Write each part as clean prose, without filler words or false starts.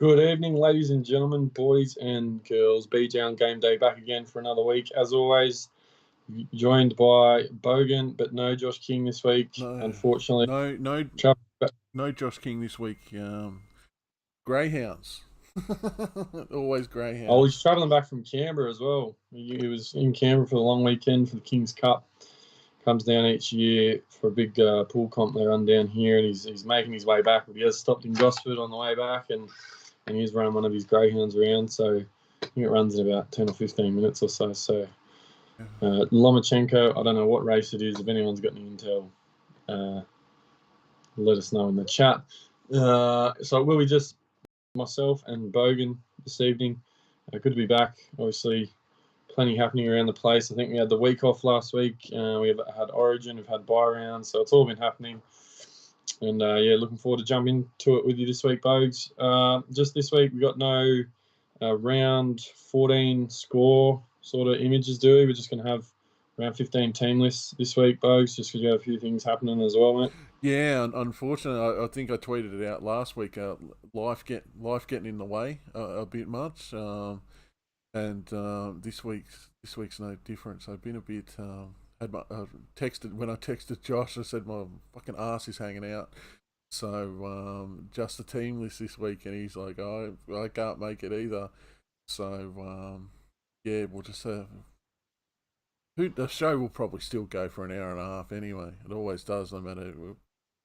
Good evening, ladies and gentlemen, boys and girls. BJonGameDay back again for another week. As always, joined by Bogan, but no Josh King this week, unfortunately. No Josh King this week. Greyhounds. Always Greyhounds. Oh, he's travelling back from Canberra as well. He was in Canberra for the long weekend for the King's Cup. Comes down each year for a big pool comp they run down here, and he's making his way back. But he has stopped in Gosford on the way back, and he's running one of his greyhounds around. So I think it runs in about 10 or 15 minutes or so. So Lomachenko, I don't know what race it is. If anyone's got any intel, let us know in the chat. So it will be just myself and Bogan this evening. Good to be back. Obviously, plenty happening around the place. I think we had the week off last week. We've had Origin, we've had bye rounds, so it's all been happening. And looking forward to jumping into it with you this week, Bogues. Just this week, we got no round 14 score sort of images, do we? We're just going to have round 15 team lists this week, Bogues, just because you have a few things happening as well, mate. Yeah, unfortunately, I think I tweeted it out last week. Life getting in the way a bit much, and this week's no different. So I've been a bit. When I texted Josh, I said my fucking ass is hanging out. So just the team list this week, and he's like, I can't make it either. So we'll just the show will probably still go for an hour and a half anyway. It always does, no matter if we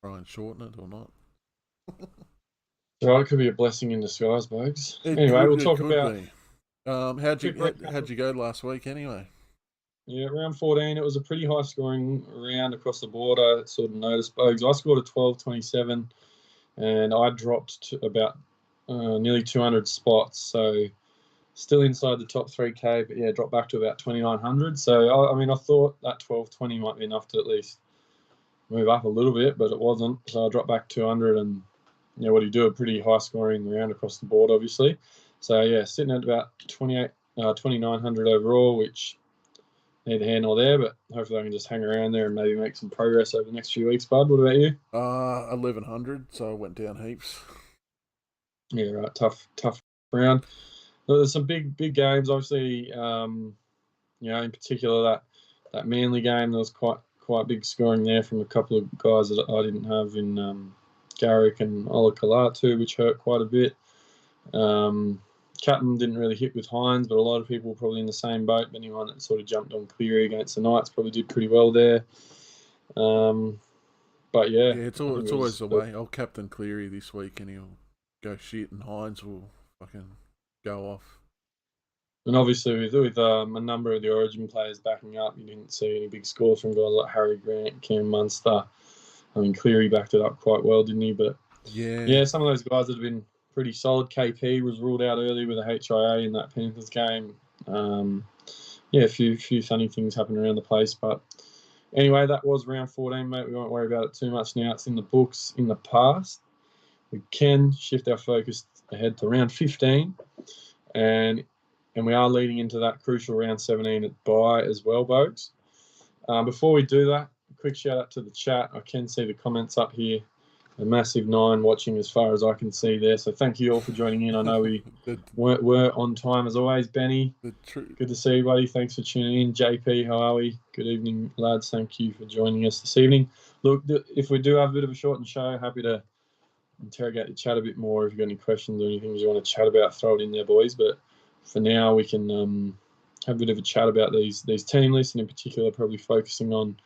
try and shorten it or not. Well, it could be a blessing in disguise, Bogues. Anyway, we'll talk about. How'd you go last week anyway? Yeah, round 14, it was a pretty high scoring round across the board. I sort of noticed, Bogues. I scored a 12.27, and I dropped to about nearly 200 spots. So still inside the top 3K, but dropped back to about 2,900. So, I thought that 12.20 might be enough to at least move up a little bit, but it wasn't. So I dropped back 200, and what do you do? A pretty high scoring round across the board, obviously. So, sitting at about 2,900 overall, which neither here nor there, but hopefully I can just hang around there and maybe make some progress over the next few weeks, bud. What about you? 1,100, so I went down heaps. Yeah, right. Tough round. There's some big games, obviously. In particular that Manly game, there was quite big scoring there from a couple of guys that I didn't have in Garrick and Ola Kalatu, which hurt quite a bit. Catton didn't really hit with Hines, but a lot of people were probably in the same boat. Anyone that sort of jumped on Cleary against the Knights probably did pretty well there. But it's always the way. I'll captain Cleary this week, and he'll go shit, and Hines will fucking go off. And obviously, with a number of the Origin players backing up, you didn't see any big scores from guys like Harry Grant, Cam Munster. Cleary backed it up quite well, didn't he? But some of those guys that have been pretty solid. KP was ruled out early with a HIA in that Panthers game. A few funny things happened around the place. But anyway, that was round 14, mate. We won't worry about it too much now. It's in the books in the past. We can shift our focus ahead to round 15. And we are leading into that crucial round 17 at bye as well, Bogues. Before we do that, a quick shout out to the chat. I can see the comments up here. A massive 9 watching as far as I can see there. So thank you all for joining in. I know we were on time as always. Benny, good to see you, buddy. Thanks for tuning in. JP, how are we? Good evening, lads. Thank you for joining us this evening. Look, if we do have a bit of a shortened show, happy to interrogate the chat a bit more. If you've got any questions or anything you want to chat about, throw it in there, boys. But for now, we can have a bit of a chat about these team lists, and in particular, probably focusing on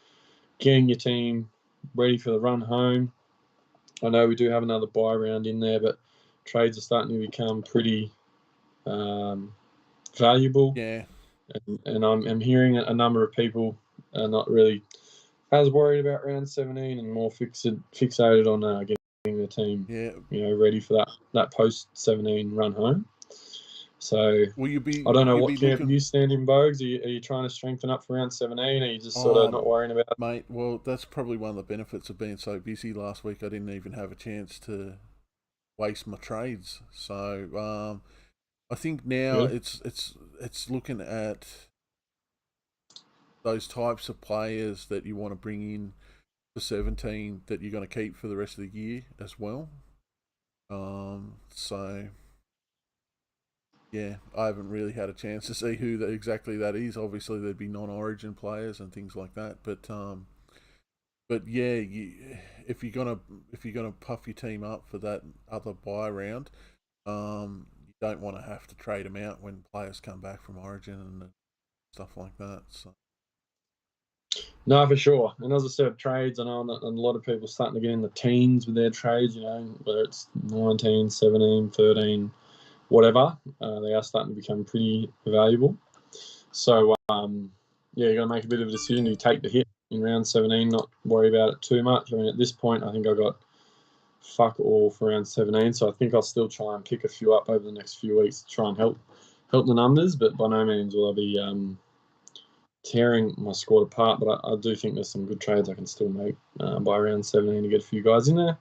getting your team ready for the run home. I know we do have another bye round in there, but trades are starting to become pretty valuable. Yeah. And I'm hearing a number of people are not really as worried about round 17 and more fixated on getting the team ready for that post 17 run home. So I don't know what camp you stand in, Bogues. Are you trying to strengthen up for round 17? Or are you just sort of not worrying about it? Mate, well, that's probably one of the benefits of being so busy last week. I didn't even have a chance to waste my trades. So I think now it's looking at those types of players that you want to bring in for 17 that you're going to keep for the rest of the year as well. So Yeah, I haven't really had a chance to see who exactly that is. Obviously, there'd be non-Origin players and things like that, but yeah, if you're gonna puff your team up for that other buy round, you don't want to have to trade them out when players come back from Origin and stuff like that. So. No, for sure. And as I said, trades, I know a lot of people starting to get in the teens with their trades, whether it's 19, 17, 13, whatever. They are starting to become pretty valuable. So, you got to make a bit of a decision. You take the hit in round 17, not worry about it too much. I mean, at this point, I think I got fuck all for round 17, so I think I'll still try and pick a few up over the next few weeks to try and help the numbers, but by no means will I be tearing my squad apart, but I do think there's some good trades I can still make by round 17 to get a few guys in there.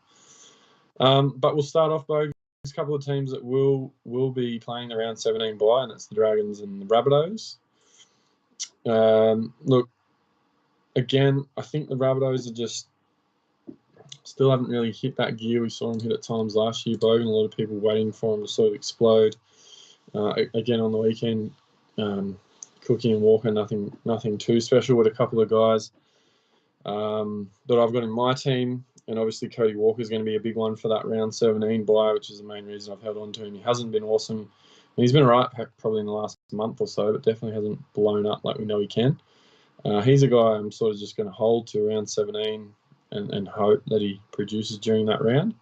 But we'll start off by a couple of teams that will be playing the round 17 bye, and it's the Dragons and the Rabbitohs. Look, again, I think the Rabbitohs are just still haven't really hit that gear we saw them hit at times last year, Bogan. A lot of people waiting for them to sort of explode. Again, on the weekend, Cookie and Walker, nothing too special with a couple of guys that I've got in my team. And obviously Cody Walker is going to be a big one for that round 17 bye, which is the main reason I've held on to him. He hasn't been awesome. He's been right probably in the last month or so, but definitely hasn't blown up like we know he can. He's a guy I'm sort of just going to hold to around 17 and hope that he produces during that round.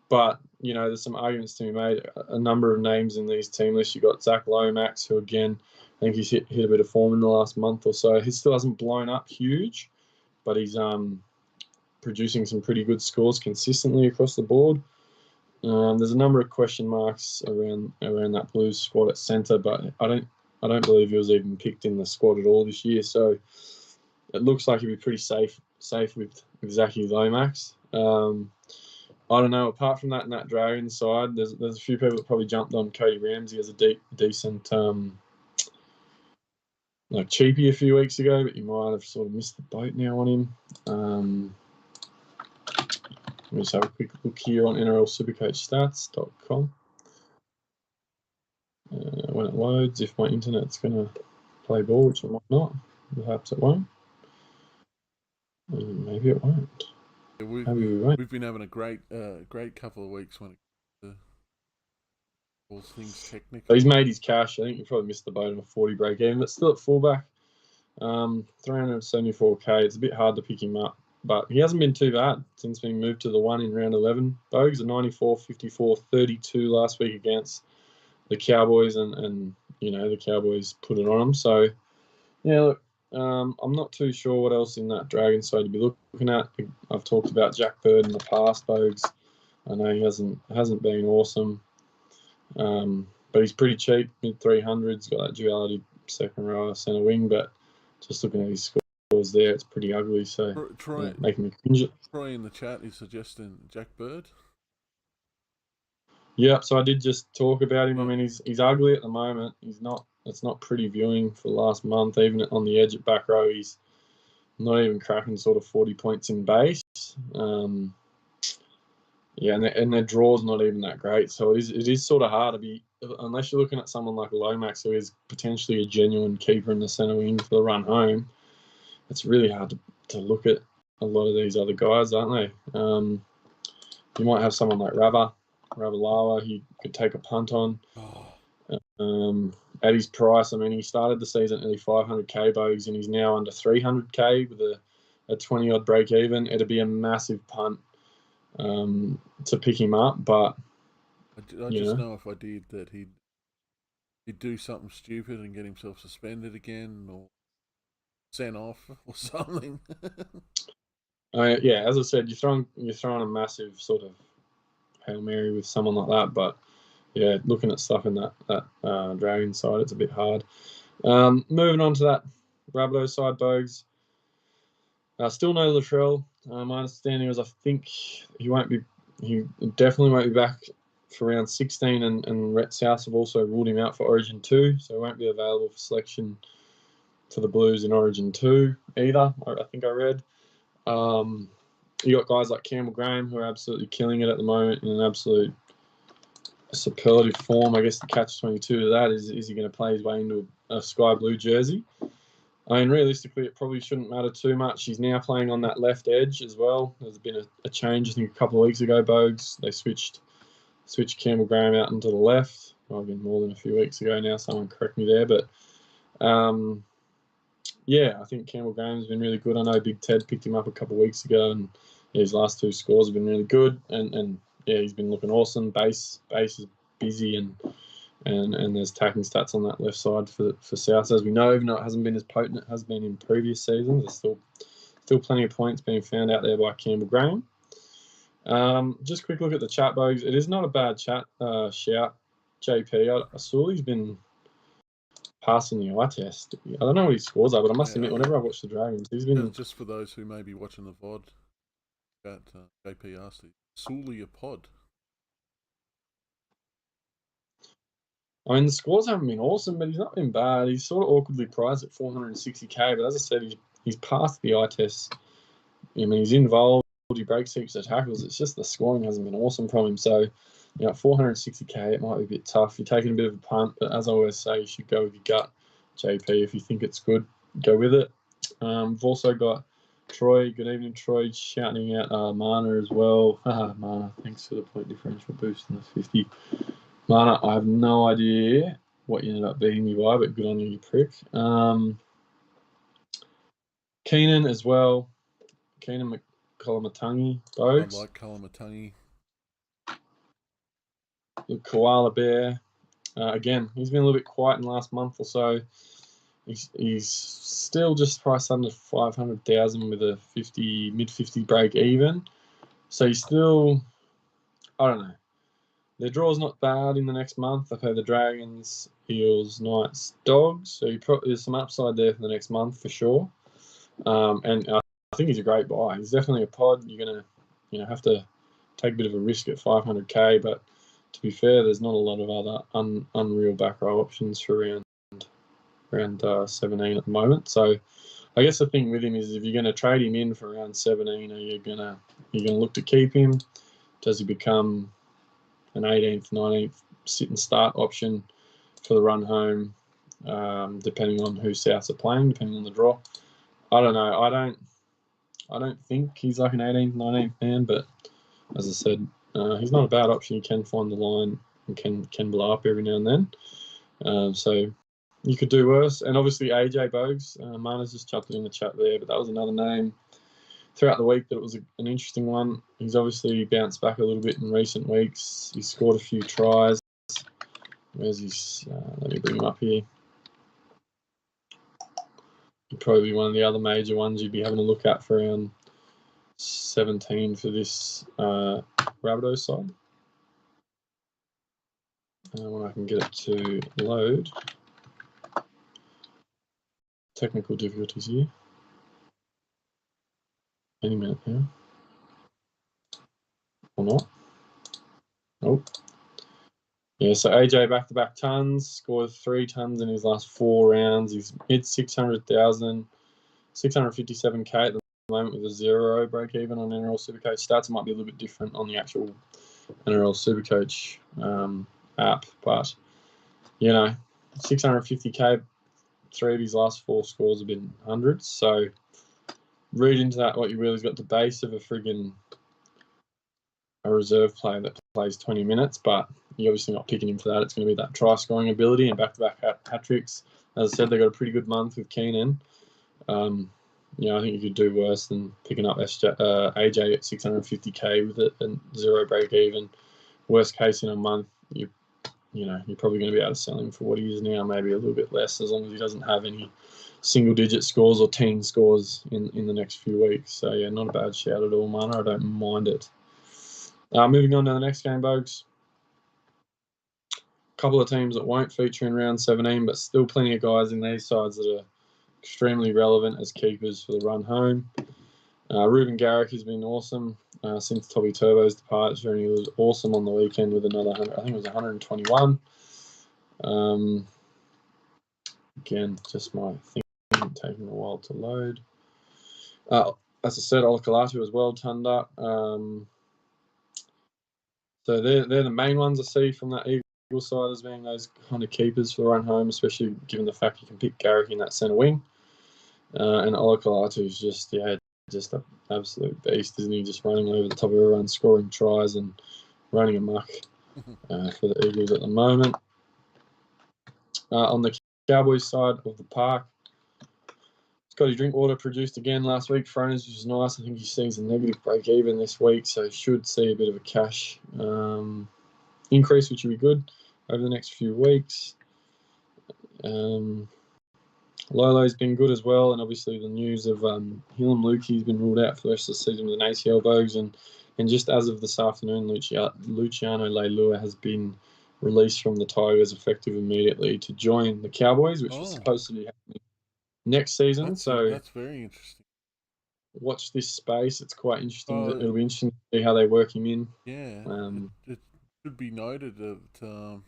But, there's some arguments to be made. A number of names in these team lists. You've got Zach Lomax, who, again, I think he's hit a bit of form in the last month or so. He still hasn't blown up huge, but he's producing some pretty good scores consistently across the board. There's a number of question marks around that Blues squad at centre, but I don't believe he was even picked in the squad at all this year. So it looks like he'd be pretty safe with Zachy Lomax. I don't know. Apart from that, in that Dragons side, there's a few people that probably jumped on Cody Ramsey as a decent cheapie a few weeks ago, but you might have sort of missed the boat now on him. Let me just have a quick look here on NRL Supercoach stats.com. When it loads, if my internet's going to play ball, which it might not, perhaps it won't. Maybe it won't. We've been having a great couple of weeks when it comes to all things technical. So he's made his cash. I think he probably missed the boat on a 40 break even, but still at fullback. 374k. It's a bit hard to pick him up, but he hasn't been too bad since being moved to the one in round 11. Bogues at 94, 54, 32 last week against the Cowboys, and the Cowboys put it on him. So, yeah, look, I'm not too sure what else in that Dragon side to be looking at. I've talked about Jack Bird in the past, Bogues. I know he hasn't been awesome, but he's pretty cheap, mid 300s. Got that duality second row centre wing, but just looking at his scores there, it's pretty ugly. So making me cringe. Troy in the chat is suggesting Jack Bird. Yeah, so I did just talk about him. I mean, he's ugly at the moment. It's not pretty viewing for the last month. Even on the edge at back row, he's not even cracking sort of 40 points in base. And their draw's not even that great. So it is sort of hard to be, unless you're looking at someone like Lomax, who is potentially a genuine keeper in the centre wing for the run home. It's really hard to look at a lot of these other guys, aren't they? You might have someone like Ravalawa, he could take a punt on. At his price, I mean, he started the season at nearly 500k Bogues, and he's now under 300k with a 20-odd break even. It'd be a massive punt to pick him up, but I just know if I did that he'd do something stupid and get himself suspended again or sent off or something. As I said, you're throwing a massive sort of Hail Mary with someone like that, but looking at stuff in that Dragon side, it's a bit hard. Moving on to that Rabbitoh side, Bogues. Still no Latrell. My understanding was I think he definitely won't be back for round 16, and Rhett South have also ruled him out for Origin 2, so he won't be available for selection for the Blues in Origin 2 either, I think I read. You got guys like Campbell Graham who are absolutely killing it at the moment in an absolute superlative form. I guess the catch-22 to that is he going to play his way into a sky blue jersey? I mean, realistically, it probably shouldn't matter too much. He's now playing on that left edge as well. There's been a change, I think, a couple of weeks ago, Bogues. They switched Campbell Graham out into the left. Might have been more than a few weeks ago now. Someone correct me there. But, yeah, I think Campbell Graham's been really good. I know Big Ted picked him up a couple of weeks ago, and his last 2 scores have been really good. And yeah, he's been looking awesome. Base is busy, and there's tackling stats on that left side for South, as we know, even though it hasn't been as potent it has been in previous seasons. There's still plenty of points being found out there by Campbell Graham. Just a quick look at the chat, Bogues. It is not a bad chat shout. JP, I saw he's been passing the eye test. I don't know what his scores are, but I must admit, whenever I watch the Dragons, he's been... Just for those who may be watching the VOD, that JP asked you, Sully a pod? I mean, the scores haven't been awesome, but he's not been bad. He's sort of awkwardly priced at 460k, but as I said, he's passed the eye test. I mean, he's involved. He breaks heaps of tackles. It's just the scoring hasn't been awesome from him. So, 460k, it might be a bit tough. You're taking a bit of a punt, but as I always say, you should go with your gut, JP. If you think it's good, go with it. We've also got Troy. Good evening, Troy. Shouting out Mana as well. Mana, thanks for the point differential boost in the 50. Mana, I have no idea what you ended up beating me by, but good on you, you prick. Keenan as well. Keenan McColomatungi, Bogues. I like Koloamatangi. The Koala Bear. Again, he's been a little bit quiet in the last month or so. He's still just priced under 500,000 with a mid-50 break even. So he's still, I don't know. Their draw's not bad in the next month. They play the Dragons, Eels, Knights, Dogs. So there's some upside there for the next month for sure. And I think he's a great buy. He's definitely a pod. You're gonna, have to take a bit of a risk at 500k. But to be fair, there's not a lot of other unreal back row options for around 17 at the moment. So I guess the thing with him is if you're going to trade him in for around 17, are you gonna look to keep him? Does he become an 18th, 19th sit and start option for the run home, depending on who Souths are playing, depending on the draw? I don't know. I don't think he's like an 18th, 19th man, but as I said, he's not a bad option. You can find the line and can blow up every now and then. So you could do worse. And obviously AJ Bogues, Mana's just chucked it in the chat there, but that was another name throughout the week that it was an interesting one. He's obviously bounced back a little bit in recent weeks. He scored a few tries. Where's his... let me bring him up here. He'd probably be one of the other major ones you'd be having a look at for around 17 for this Rabbitohs side. When I can get it to load. Technical difficulties here. Any minute now. Or not. Nope. Yeah, so AJ back-to-back tons, scored 3 tons in his last 4 rounds. He's mid 600,000, 657k at the moment with a 0 break even on NRL Supercoach stats. It might be a little bit different on the actual NRL Supercoach app, but 650k. 3 of his last 4 scores have been hundreds. So read into that what you really's got the base of a reserve player that plays 20 minutes, but you're obviously not picking him for that. It's going to be that try scoring ability and back-to-back hat tricks. As I said, they got a pretty good month with Keenan. I think you could do worse than picking up AJ at 650k with it and 0 break even. Worst case in a month, you're probably going to be able to sell him for what he is now, maybe a little bit less, as long as he doesn't have any single-digit scores or teen scores in the next few weeks. So, yeah, not a bad shout at all, Mana. I don't mind it. Moving on to the next game, Bogues. A couple of teams that won't feature in round 17, but still plenty of guys in these sides that are extremely relevant as keepers for the run home. Ruben Garrick has been awesome since Toby Turbo's departure, and he was awesome on the weekend with another 100. I think it was 121. Again, just my thing taking a while to load. As I said, Olakalatu as well, turned up. So they're the main ones I see from that Eagle side as being those kind of keepers for the run home, especially given the fact you can pick Garrick in that centre wing. And Olakalatu is just an absolute beast, isn't he? Just running over the top of everyone, scoring tries and running amok for the Eagles at the moment. On the Cowboys side of the park, Scotty Drinkwater produced again last week for owners, which is nice. I think he sees a negative break even this week, so he should see a bit of a cash increase, which will be good over the next few weeks. Lolo's been good as well, and obviously the news of Hillam Lukey's been ruled out for the rest of the season with an ACL bows, and just as of this afternoon, Luciano Leilua has been released from the Tigers effective immediately to join the Cowboys, which was supposed to be happening next season. That's very interesting. Watch this space. It's quite interesting. It'll be interesting to see how they work him in. Yeah, it should be noted that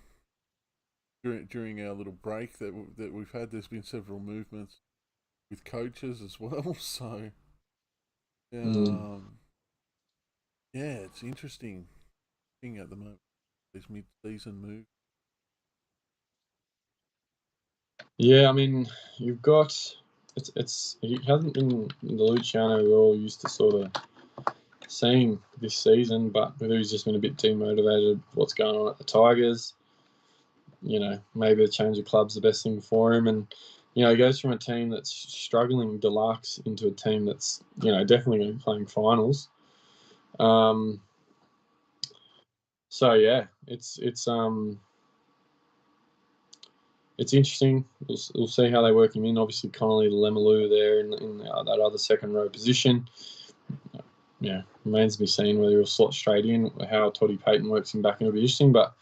during our little break that we've had, there's been several movements with coaches as well. So, yeah, it's interesting thing at the moment. These mid-season moves. Yeah, I mean, you've got he hasn't been the Luciano we're all used to sort of seeing this season, but whether he's just been a bit demotivated, what's going on at the Tigers, maybe a change of club's the best thing for him, and he goes from a team that's struggling deluxe into a team that's definitely going to be playing finals. So yeah, it's interesting. We'll see how they work him in. Obviously, Connolly Lemuelu there in that other second row position. Yeah, remains to be seen whether he'll slot straight in. How Toddy Payton works him back in will be interesting, but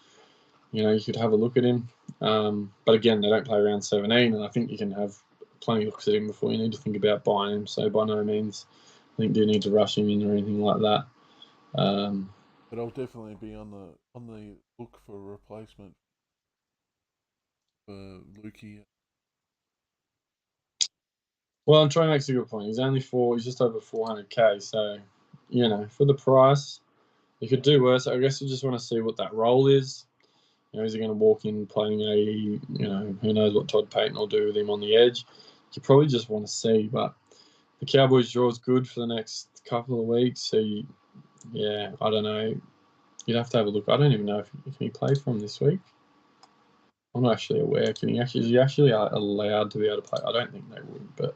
you could have a look at him. But again, they don't play around 17, and I think you can have plenty of looks at him before you need to think about buying him. So by no means, I think do you need to rush him in or anything like that. But I'll definitely be on the look for a replacement for Lukey. Well, Troy makes a good point. He's just over 400k. So, for the price, you could do worse. I guess you just want to see what that role is. Is he going to walk in playing who knows what Todd Payton will do with him on the edge? You probably just want to see. But the Cowboys' draw is good for the next couple of weeks. So, I don't know. You'd have to have a look. I don't even know if he play for him this week. I'm not actually aware. Is he actually allowed to be able to play? I don't think they would, but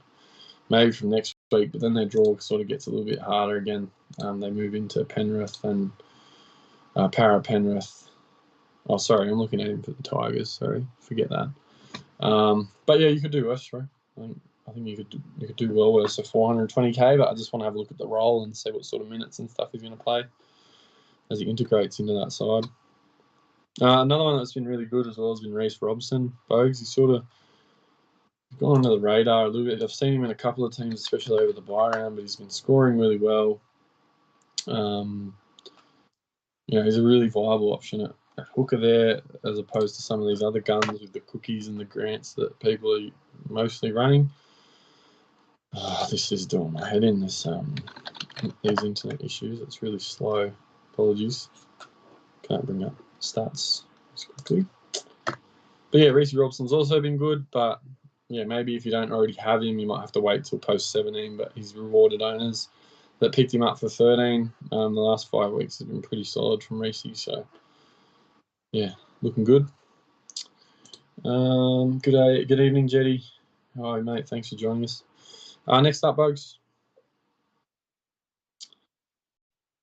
maybe from next week. But then their draw sort of gets a little bit harder again. They move into Penrith and Penrith. Oh, sorry, I'm looking at him for the Tigers. Sorry, forget that. But yeah, you could do worse, right? I think you could do well worse. So 420k, but I just want to have a look at the role and see what sort of minutes and stuff he's going to play as he integrates into that side. Another one that's been really good as well has been Reece Robson. Bogues, he's sort of gone under the radar a little bit. I've seen him in a couple of teams, especially over the bye round, but he's been scoring really well. He's a really viable option at hooker there, as opposed to some of these other guns with the Cookies and the Grants that people are mostly running. Oh, this is doing my head in. These internet issues. It's really slow. Apologies. Can't bring up stats as quickly. But yeah, Reece Robson's also been good, but yeah, maybe if you don't already have him, you might have to wait till post 17. But he's rewarded owners that picked him up for 13. The last 5 weeks have been pretty solid from Reece, so yeah, looking good. Good evening, Jetty. Hi, mate. Thanks for joining us. Next up, Bugs.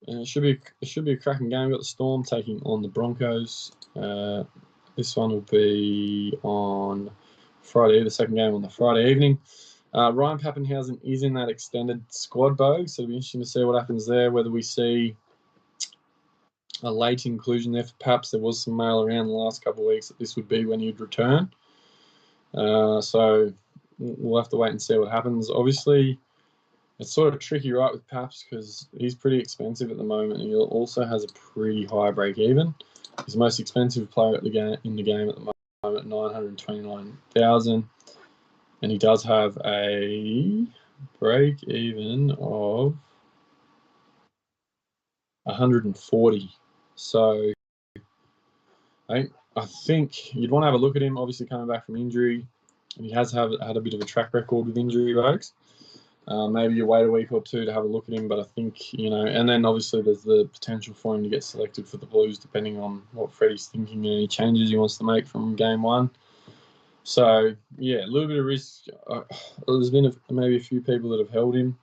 It should be a cracking game. We've got the Storm taking on the Broncos. This one will be on Friday, the second game on the Friday evening. Ryan Pappenhausen is in that extended squad, Bogue, so it'll be interesting to see what happens there, whether we see a late inclusion there for Paps. There was some mail around the last couple of weeks that this would be when he'd return. So we'll have to wait and see what happens. Obviously, it's sort of tricky, right, with Paps because he's pretty expensive at the moment, and he also has a pretty high break even. He's the most expensive player in the game at the moment, 929,000, and he does have a break even of 140. So I think you'd want to have a look at him, obviously coming back from injury, and he has had a bit of a track record with injury, folks. Maybe you wait a week or two to have a look at him, but I think, and then obviously there's the potential for him to get selected for the Blues depending on what Freddie's thinking and any changes he wants to make from game one. So, yeah, a little bit of risk. There's been maybe a few people that have held him.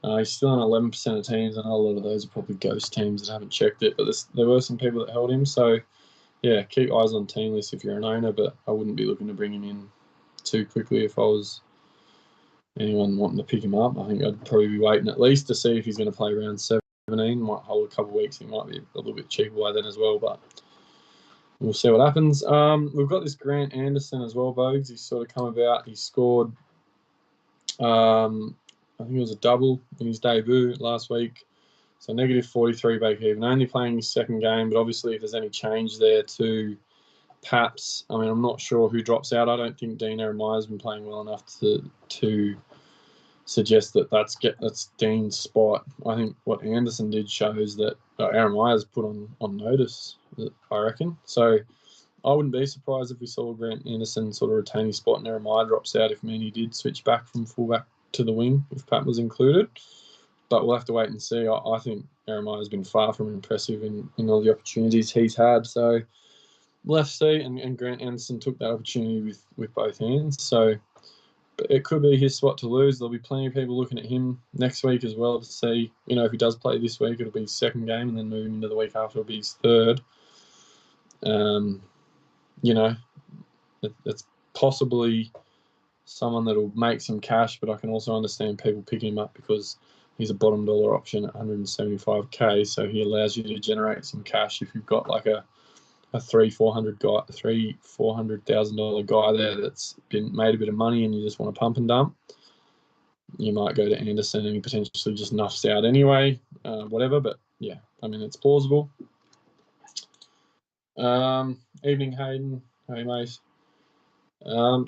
He's still on 11% of teams. I know a lot of those are probably ghost teams that haven't checked it, but there were some people that held him. So, yeah, keep eyes on team lists if you're an owner, but I wouldn't be looking to bring him in too quickly if I was anyone wanting to pick him up. I think I'd probably be waiting at least to see if he's going to play around 17. Might hold a couple of weeks. He might be a little bit cheaper by then as well, but we'll see what happens. We've got this Grant Anderson as well, Bogues. He's sort of come about. He scored, I think it was a double in his debut last week. So negative 43 back even. Only playing his second game, but obviously if there's any change there to Paps, I mean, I'm not sure who drops out. I don't think Dean Eremeyer's been playing well enough to suggest that that's Dean's spot. I think what Anderson did shows that Eremeyer's put on notice, I reckon. So I wouldn't be surprised if we saw Grant Anderson sort of retain his spot and Eremeier drops out if Manny did switch back from fullback to the wing, if Pat was included. But we'll have to wait and see. I think Eremeyer's been far from impressive in all the opportunities he's had. So we'll have to see. And Grant Anderson took that opportunity with both hands. So it could be his spot to lose. There'll be plenty of people looking at him next week as well to see, if he does play this week, it'll be his second game, and then moving into the week after, it'll be his third. It's possibly someone that'll make some cash, but I can also understand people picking him up because he's a bottom dollar option at 175k, so he allows you to generate some cash if you've got like a $400,000 guy there that's been made a bit of money and you just want to pump and dump. You might go to Anderson and he potentially just nuffs out anyway, whatever. But yeah, I mean, it's plausible. Evening, Hayden. Hey, mate.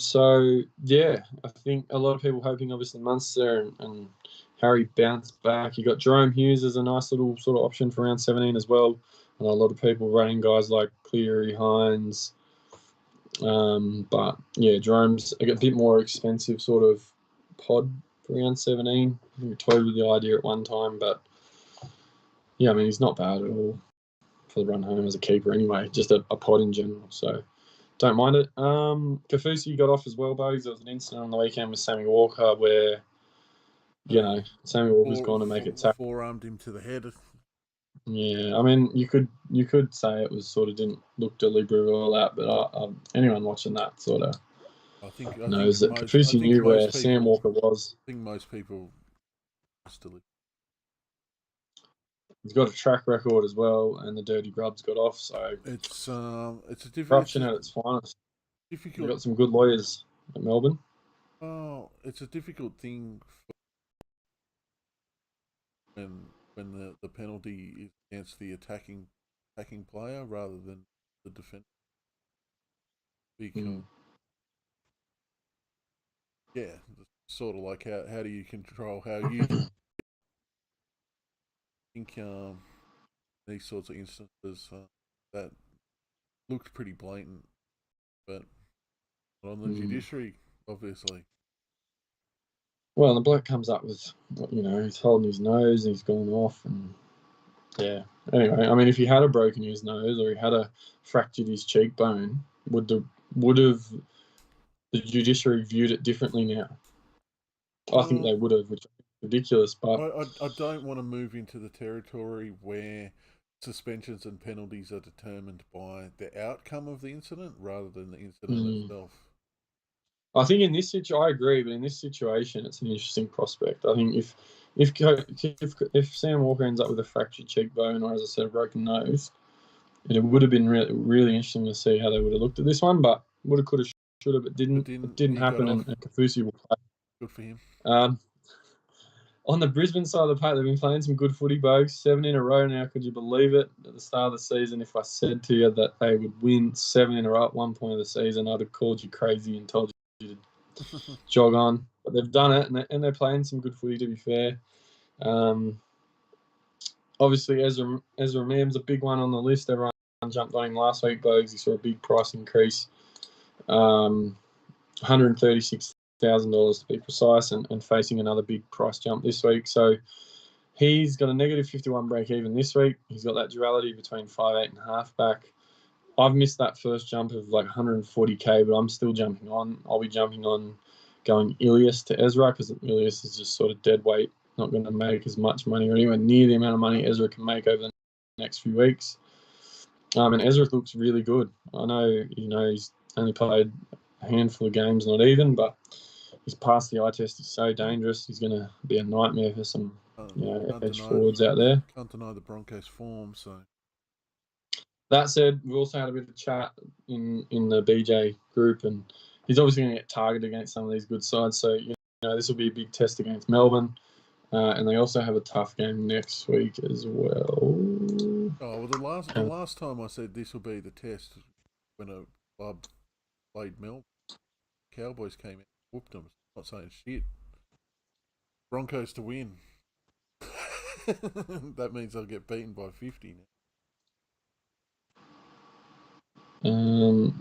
So yeah, I think a lot of people hoping obviously Munster and Harry bounced back. You got Jerome Hughes as a nice little sort of option for round 17 as well. And a lot of people running guys like Cleary, Hines. But yeah, Jerome's a bit more expensive sort of pod for round 17. I think we toyed with the idea at one time, but yeah, I mean, he's not bad at all for the run home as a keeper anyway, just a pod in general. So don't mind it. Kafusi got off as well, Bugs. There was an incident on the weekend with Sammy Walker where, Sammy Walker's gone to make a tackle. Forearmed him to the head. Yeah, I mean, you could say it was sort of didn't look deliberate or all that, but anyone watching that sort of knows that Kafusi knew where Sam Walker was. I think most people still. He's got a track record as well, and the dirty grubs got off. So it's a difficult corruption at its finest. They've got some good lawyers at Melbourne. Oh, it's a difficult thing when the penalty is against the attacking player rather than the defender. Because yeah, sort of like how do you control how you think these sorts of instances that looked pretty blatant, but not on the judiciary, obviously. Well, the bloke comes up with, he's holding his nose and he's gone off, and yeah. Anyway, I mean, if he had a broken his nose or he had a fractured his cheekbone, would have the judiciary viewed it differently now? I think they would have, which is ridiculous. But I don't want to move into the territory where suspensions and penalties are determined by the outcome of the incident rather than the incident itself. I think in this situation, I agree, but in this situation, it's an interesting prospect. I think if Sam Walker ends up with a fractured cheekbone or, as I said, a broken nose, it would have been really interesting to see how they would have looked at this one. But woulda, coulda, shoulda, but didn't. It didn't happen, and Kafusi will play. Good for him. On the Brisbane side of the park, they've been playing some good footy, Bogues. 7 in a row now. Could you believe it? At the start of the season, if I said to you that they would win 7 in a row at one point of the season, I'd have called you crazy and told you to jog on. But they've done it, and they're playing some good footy, to be fair. Obviously, Ezra Mam's a big one on the list. Everyone jumped on him last week, Bogues. He saw a big price increase, $136,000 to be precise, and facing another big price jump this week. So he's got a negative 51 break even this week. He's got that duality between 5'8" and halfback. I've missed that first jump of like 140k, but I'm still jumping on. I'll be jumping on going Ilias to Ezra because Ilias is just sort of dead weight, not going to make as much money or anywhere near the amount of money Ezra can make over the next few weeks. And Ezra looks really good. I know, he's only played a handful of games, not even, but he's passed the eye test. He's so dangerous. He's going to be a nightmare for some edge forwards out there. Can't deny the Broncos' form. So that said, we also had a bit of chat in the BJ group, and he's obviously going to get targeted against some of these good sides. So this will be a big test against Melbourne, and they also have a tough game next week as well. Oh well, the last time I said this will be the test when a club played Melbourne, Cowboys came in, whooped them. Not saying shit. Broncos to win. That means they'll get beaten by 50 now.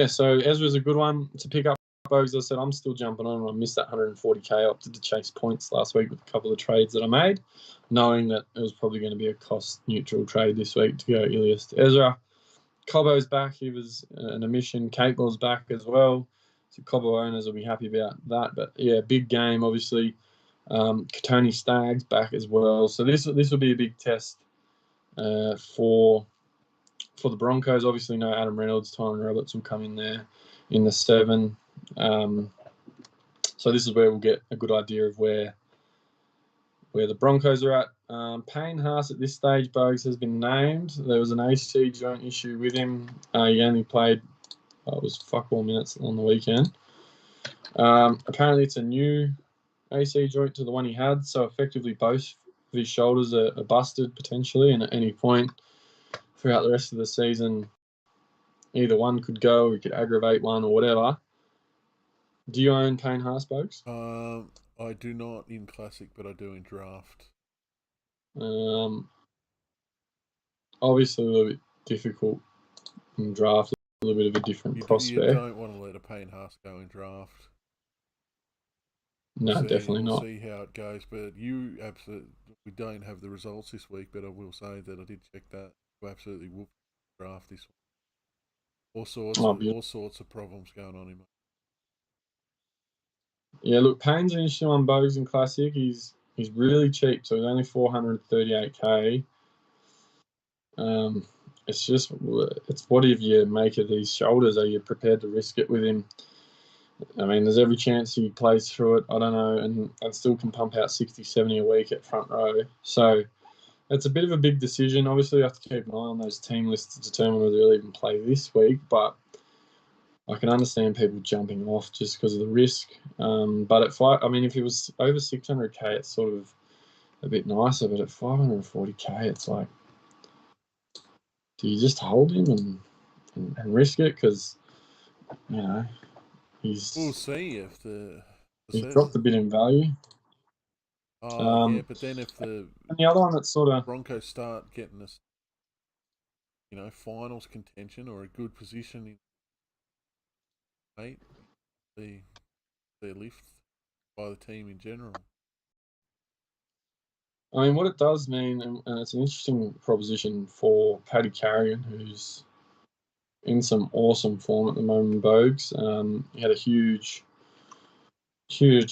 So Ezra's a good one to pick up. As I said, I'm still jumping on. I missed that 140k. I opted to chase points last week with a couple of trades that I made, knowing that it was probably going to be a cost-neutral trade this week to go Ilias to Ezra. Cobbo's back. He was an omission. Kate Ball's back as well. So Cobbo owners will be happy about that. But, yeah, big game, obviously. Katoni Staggs back as well. So this will be a big test for the Broncos. Obviously, no Adam Reynolds. Tyron Roberts will come in there in the 7. So this is where we'll get a good idea of where the Broncos are at. Payne Haas at this stage, Bogues, has been named. There was an AC joint issue with him. He only played, it was fuck all minutes on the weekend. Apparently it's a new AC joint to the one he had, so effectively both of his shoulders are busted potentially, and at any point throughout the rest of the season, either one could go, or he could aggravate one or whatever. Do you own Payne Haas, Bogues? I do not in Classic, but I do in Draft. Obviously a little bit difficult in Draft, a little bit of a different prospect. You don't want to let a Payne Haas go in Draft. No, definitely not. We'll see how it goes, but we don't have the results this week, but I will say that I did check that. You absolutely whooped Draft this week. All sorts of problems going on in my. Yeah, look, Payne's an interesting one, Bogues in Classic. He's really cheap, so he's only 438k. It's what if you make of these shoulders? Are you prepared to risk it with him? I mean, there's every chance he plays through it. I don't know, and still can pump out 60, 70 a week at front row. So it's a bit of a big decision. Obviously, you have to keep an eye on those team lists to determine whether he'll even play this week, but I can understand people jumping off just because of the risk. But if he was over 600k, it's sort of a bit nicer. But at 540k, it's like, do you just hold him and risk it? Because We'll see if he's dropped a bit in value. Yeah, but then if the other one that's sort of Broncos start getting us, finals contention or a good position in 8, they're lifted by the team in general. I mean, what it does mean, and it's an interesting proposition for Paddy Carrigan, who's in some awesome form at the moment, Bogues. He had a huge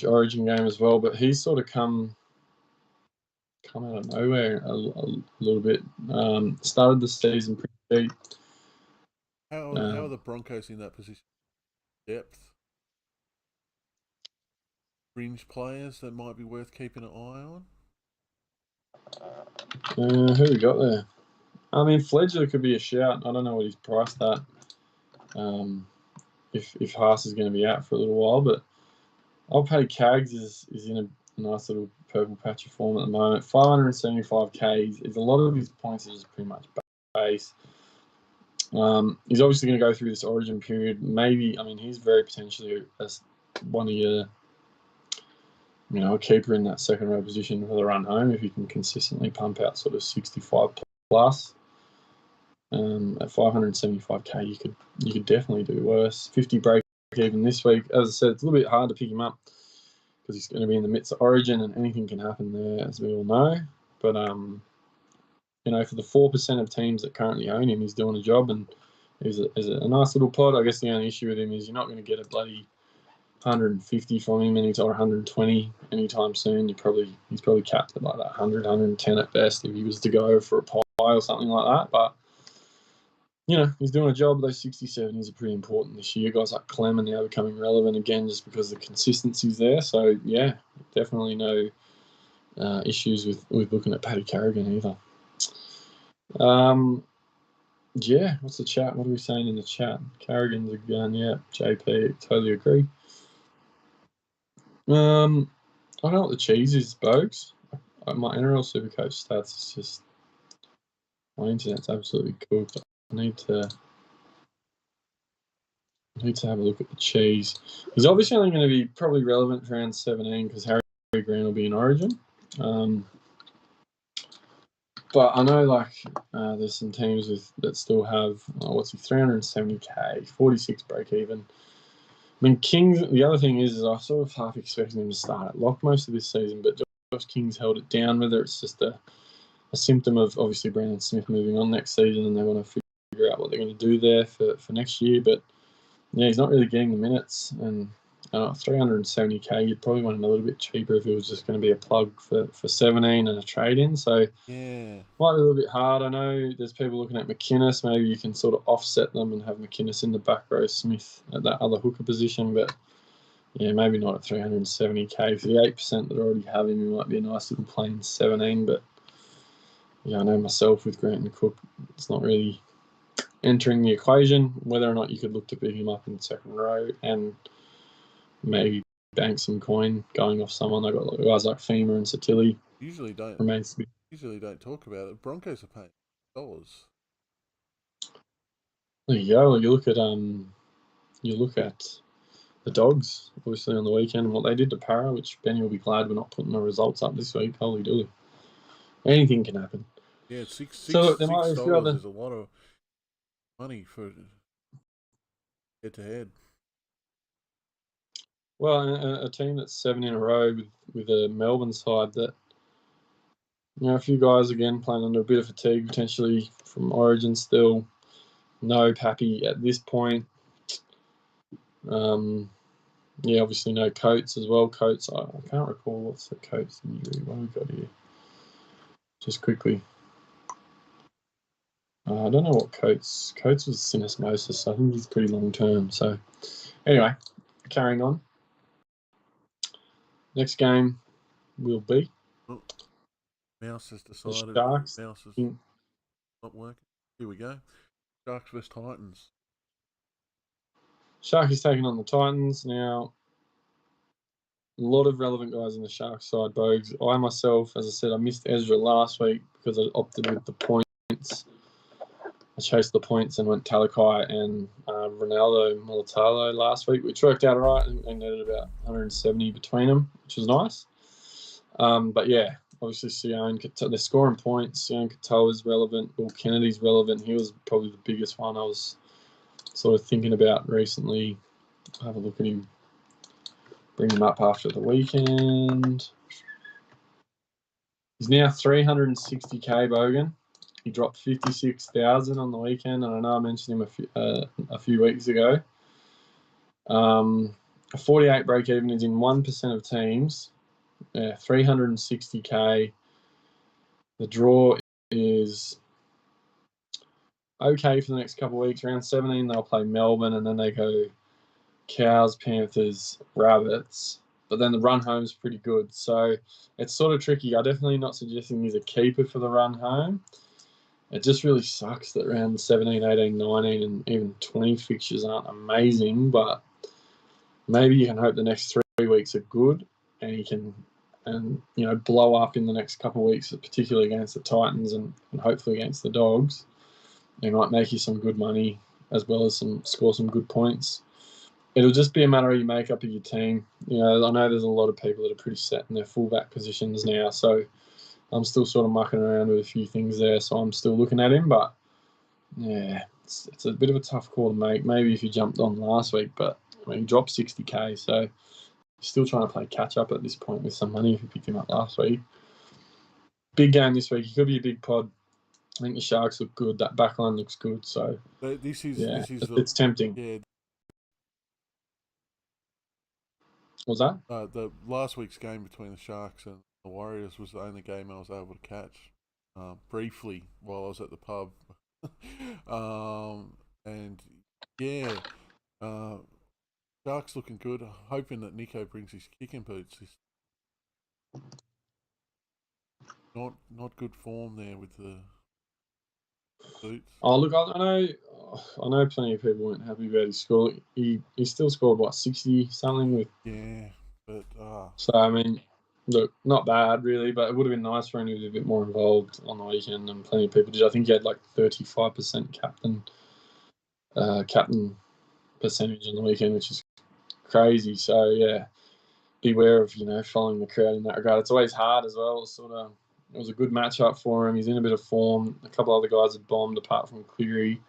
Origin game as well, but he's sort of come out of nowhere a little bit. Started the season pretty deep. How are the Broncos in that position? Depth? Fringe players that might be worth keeping an eye on? Who we got there? I mean, Fledger could be a shout. I don't know what he's priced at. If Haas is going to be out for a little while, but old Paddy Cags is in a nice little purple patch of form at the moment. 575k is a lot of his points are just pretty much base. He's obviously going to go through this Origin period. Maybe, he's very potentially one of your a keeper in that second row position for the run home if you can consistently pump out sort of 65 plus. At 575k, you could definitely do worse. 50 break even this week. As I said, it's a little bit hard to pick him up because he's going to be in the midst of Origin and anything can happen there, as we all know. But for the 4% of teams that currently own him, he's doing a job and is a nice little pod. I guess the only issue with him is you're not going to get a bloody 150 from him anytime, or 120 anytime soon. He's probably capped at like that 100, 110 at best if he was to go for a pie or something like that. But he's doing a job. Those 60-70s are pretty important this year. Guys like Clem are now becoming relevant again just because the consistency's there. So yeah, definitely no issues with looking at Paddy Carrigan either. Yeah, what's the chat? What are we saying in the chat? Carrigan's a gun, yeah. JP, totally agree. I don't know what the cheese is, Bogues. My NRL Supercoach stats is just... My internet's absolutely cooked. I need to have a look at the cheese. He's obviously only going to be probably relevant for round 17 because Harry Grant will be in Origin. But I know, there's some teams that still have, 370k, 46 break even. I mean, Kings, the other thing is I sort of half expected him to start at lock most of this season, but Josh King's held it down, whether it's just a symptom of, obviously, Brandon Smith moving on next season and they want to figure out what they're going to do there for next year. But, yeah, he's not really getting the minutes, and 370k, you'd probably want him a little bit cheaper if it was just going to be a plug for 17 and a trade-in. So, yeah, might be a little bit hard. I know there's people looking at McInnes. Maybe you can sort of offset them and have McInnes in the back row, Smith at that other hooker position. But, yeah, maybe not at 370k. For the 8% that already have him, he might be a nice little plain 17. But, yeah, I know myself with Grant and Cook, it's not really entering the equation. Whether or not you could look to pick him up in the second row and maybe bank some coin going off someone. They've got guys like FEMA and Satilli. Usually don't talk about it. Broncos are paying dollars. There you go. You look at the Dogs, obviously, on the weekend and what they did to Para, which Benny will be glad we're not putting the results up this week. Holy dooly. Anything can happen. Yeah, $6 is a lot of money for head-to-head. Well, a team that's 7 in a row with a Melbourne side that, a few guys, again, playing under a bit of fatigue, potentially from Origin still. No Pappy at this point. Obviously no Coates as well. Coates, I can't recall what's the Coates injury. What have we got here? Just quickly. I don't know what Coates was synesmosis, so I think he's pretty long term. So anyway, carrying on. Next game will be Mouse has decided Sharks. Mouse is not working. Here we go. Sharks vs Titans. Sharks is taking on the Titans. Now, a lot of relevant guys in the Sharks side, Bogues. I myself, as I said, I missed Ezra last week because I opted with the points. I chased the points and went Talakai and Ronaldo Mulatalo last week, which worked out all right and netted about 170 between them, which was nice. But yeah, obviously they're scoring points. Sion Katoa is relevant. Will Kennedy's relevant. He was probably the biggest one I was sort of thinking about recently. I'll have a look at him. Bring him up after the weekend. He's now 360k, Bogan. He dropped 56,000 on the weekend, and I know I mentioned him a few weeks ago. A 48 break even is in 1% of teams. 360k. The draw is okay for the next couple of weeks. Round 17, they'll play Melbourne, and then they go Cows, Panthers, Rabbits. But then the run home's pretty good. So it's sort of tricky. I'm definitely not suggesting he's a keeper for the run home. It just really sucks that round 17, 18, 19, and even 20 fixtures aren't amazing. But maybe you can hope the next 3 weeks are good and he can blow up in the next couple of weeks, particularly against the Titans and hopefully against the Dogs. He might make you some good money as well as score some good points. it'll just be a matter of your makeup of your team. You know, I know there's a lot of people that are pretty set in their fullback positions now, so I'm still sort of mucking around with a few things there, so I'm still looking at him, but yeah, it's a bit of a tough call to make. Maybe if you jumped on last week, but I mean, he dropped 60k, so you're still trying to play catch up at this point with some money if you picked him up last week. Big game this week. He could be a big pod. I think the Sharks look good. That backline looks good. So it's tempting. Yeah. What was that? The last week's game between the Sharks and the Warriors was the only game I was able to catch briefly while I was at the pub. And yeah, Sharks looking good. Hoping that Nico brings his kicking boots. Not good form there with the boots. Oh look, I know plenty of people weren't happy about his score. He still scored what 60 something with. Yeah, but so I mean, look, not bad really, but it would have been nice for him to be a bit more involved on the weekend, and plenty of people did. I think he had like 35% captain percentage on the weekend, which is crazy. So yeah, beware of following the crowd in that regard. It's always hard as well. It was a good matchup for him. He's in a bit of form. A couple other guys had bombed apart from Cleary.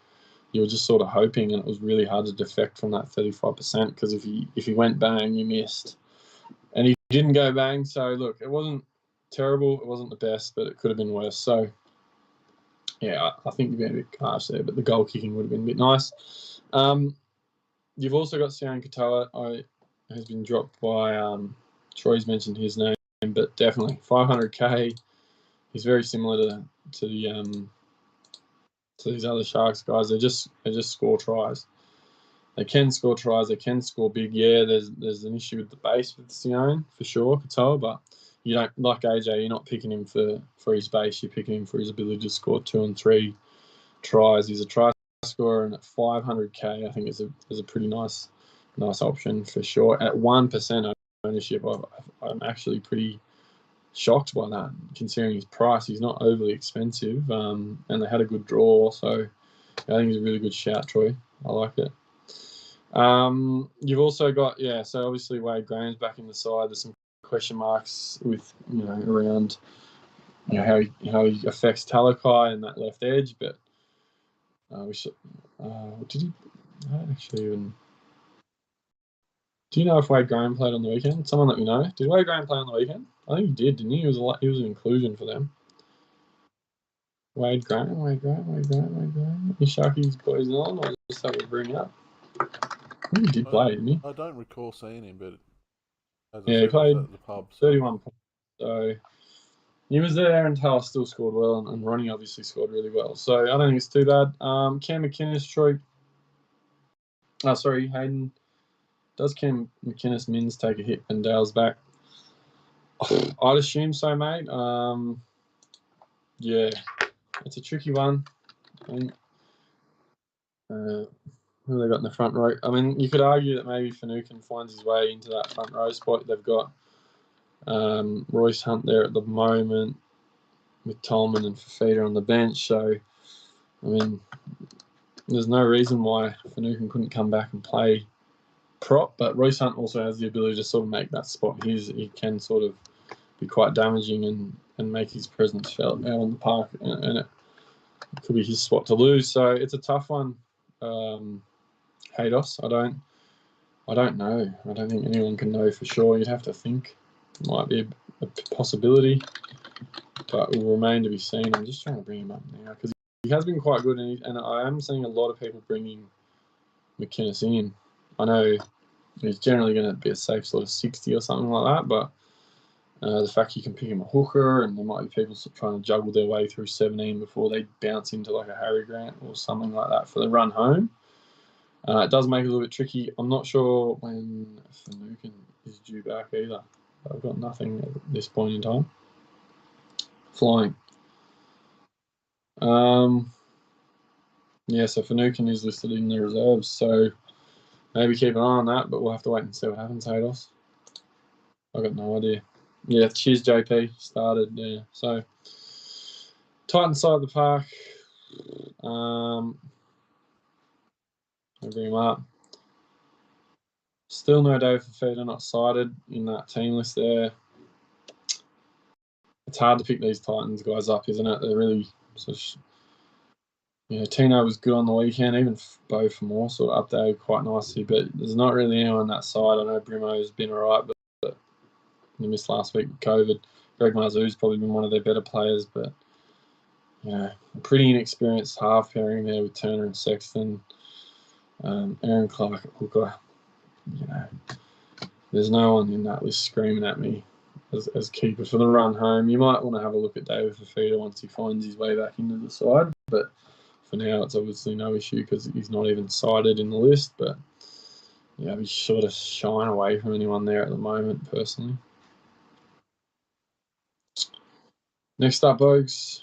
You were just sort of hoping, and it was really hard to defect from that 35% because if he went bang, you missed. And he didn't go bang. So look, it wasn't terrible. It wasn't the best, but it could have been worse. So yeah, I think you've been a bit harsh there, but the goal kicking would have been a bit nice. You've also got Sian Katoa. Has been dropped by Troy's mentioned his name, but definitely 500k. He's very similar to these other Sharks guys. They just score tries. They can score tries. They can score big. Yeah, there's an issue with the base with Sian for sure, Katoa, but you don't, like AJ, you're not picking him for his base. You're picking him for his ability to score 2 and 3 tries. He's a try scorer, and at 500k, I think is a pretty nice option for sure. At 1% ownership, I'm actually pretty shocked by that, considering his price. He's not overly expensive, and they had a good draw, so I think he's a really good shout, Troy. I like it. You've also got, so obviously Wade Graham's back in the side. There's some question marks with, around how he affects Talakai and that left edge, but did he? I don't actually even. Do you know if Wade Graham played on the weekend? Someone let me know. Did Wade Graham play on the weekend? I think he did, didn't he? He was an inclusion for them. Wade Graham. Is Sharky's boys on, or just have a bring up? I think he did play, didn't he? I don't recall seeing him, but he played at the pub. 31 points. So he was there, and Taylor still scored well, and Ronnie obviously scored really well. So I don't think it's too bad. Cam McInnes, Troy. Oh, sorry, Hayden. Does Cam McInnes take a hit when Dale's back? I'd assume so, mate. Yeah, it's a tricky one. I think, who have they got in the front row? I mean, you could argue that maybe Finucane finds his way into that front row spot. They've got Royce Hunt there at the moment with Tolman and Fafita on the bench. So, I mean, there's no reason why Finucane couldn't come back and play prop, but Royce Hunt also has the ability to sort of make that spot. He can sort of be quite damaging and make his presence felt out on the park, and it could be his spot to lose. So it's a tough one. Haydos, I don't know. I don't think anyone can know for sure. You'd have to think. It might be a possibility, but it will remain to be seen. I'm just trying to bring him up now because he has been quite good, and I am seeing a lot of people bringing McInnes in. I know he's generally going to be a safe sort of 60 or something like that, but the fact you can pick him a hooker, and there might be people trying to juggle their way through 17 before they bounce into like a Harry Grant or something like that for the run home. It does make it a little bit tricky. I'm not sure when Finucane is due back either. I've got nothing at this point in time. Flying. So Finucane is listed in the reserves, so maybe keep an eye on that, but we'll have to wait and see what happens, Haydos. I've got no idea. Yeah, cheers, JP. Started, yeah. So, Titan side of the park. I'll bring him up. Still no David Fifita not cited in that team list there. It's hard to pick these Titans guys up, isn't it? They're really sort of, Tino was good on the weekend. Even Bo Famore sort of updated quite nicely, but there's not really anyone on that side. I know Brimo's been all right, but he missed last week with COVID. Greg Marzu's probably been one of their better players, but a pretty inexperienced half pairing there with Turner and Sexton. Aaron Clark at hooker. There's no one in that list screaming at me as keeper for the run home. You might want to have a look at David Fifita once he finds his way back into the side, but for now it's obviously no issue because he's not even cited in the list. But I'd be sort of shying away from anyone there at the moment, personally. Next up, Bogues.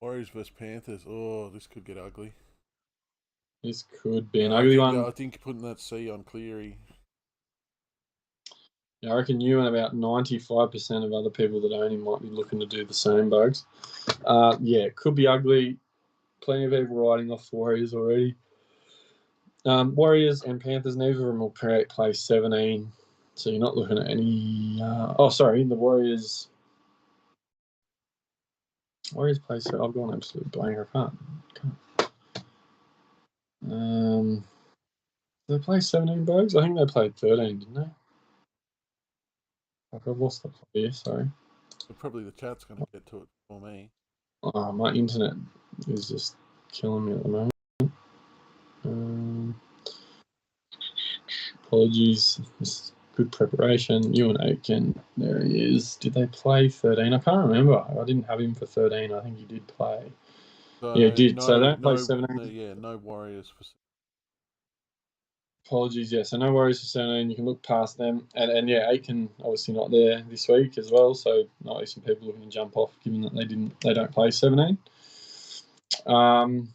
Warriors vs Panthers. Oh, this could get ugly. This could be an ugly one. I think putting that C on Cleary. I reckon you and about 95% of other people that own him might be looking to do the same, Bogues. It could be ugly. Plenty of people riding off the Warriors already. Warriors and Panthers, neither of them will play 17. So you're not looking at any... the Warriors... Warriors play... So I've gone absolutely blank. I can't. Did they play 17, Bogues? I think they played 13, didn't they? I've lost the here, sorry. But probably the chat's going to get to it for me. Oh, my internet is just killing me at the moment. Apologies. This is good preparation. Ewan Aitken, there he is. Did they play 13? I can't remember. I didn't have him for 13. I think he did play. So, he did. So they don't play 17. No Warriors for... Apologies, so no Warriors for 17. You can look past them. And Aitken obviously not there this week as well, so might be some people looking to jump off given that they don't play 17. Sorry,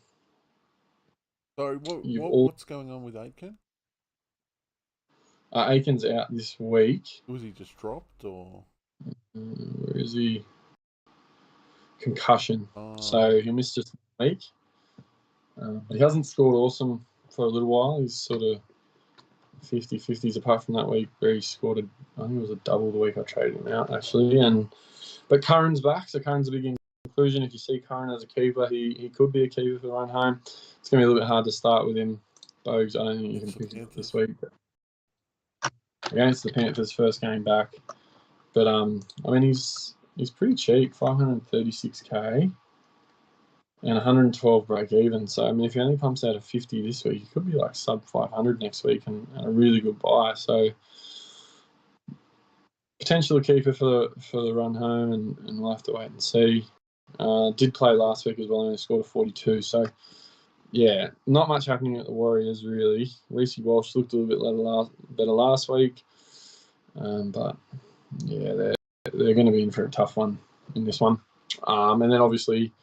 what's going on with Aitken? Aitken's out this week. Was he just dropped or? Where is he? Concussion. So he missed just a week. But he hasn't scored awesome for a little while. He's sort of 50-50s apart from that week where he scored I think it was a double the week I traded him out actually. But Curran's back, so Curran's a big inclusion. If you see Curran as a keeper, he could be a keeper for the run home. It's going to be a little bit hard to start with him. Bogues, I don't think you can pick him this week. But against the Panthers, first game back. But he's pretty cheap, 536k. And 112 break even. So, if he only pumps out a 50 this week, he could be like sub 500 next week and a really good buy. So, potential keeper for the run home, and we'll have to wait and see. Did play last week as well, and he scored a 42. So, not much happening at the Warriors, really. Reece Walsh looked a little bit better last week. But, they're going to be in for a tough one in this one. And then, obviously,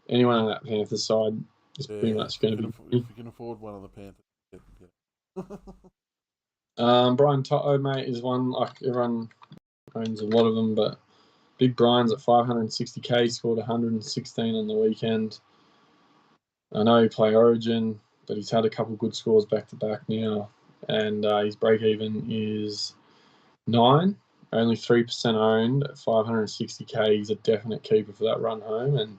anyone on that Panthers side is pretty much going to be... If you can afford one of the Panthers. Brian Toto, mate, is one. Like, everyone owns a lot of them, but Big Brian's at 560k, scored 116 on the weekend. I know he played Origin, but he's had a couple good scores back-to-back now, and his break-even is 9. Only 3% owned at 560k. He's a definite keeper for that run home, and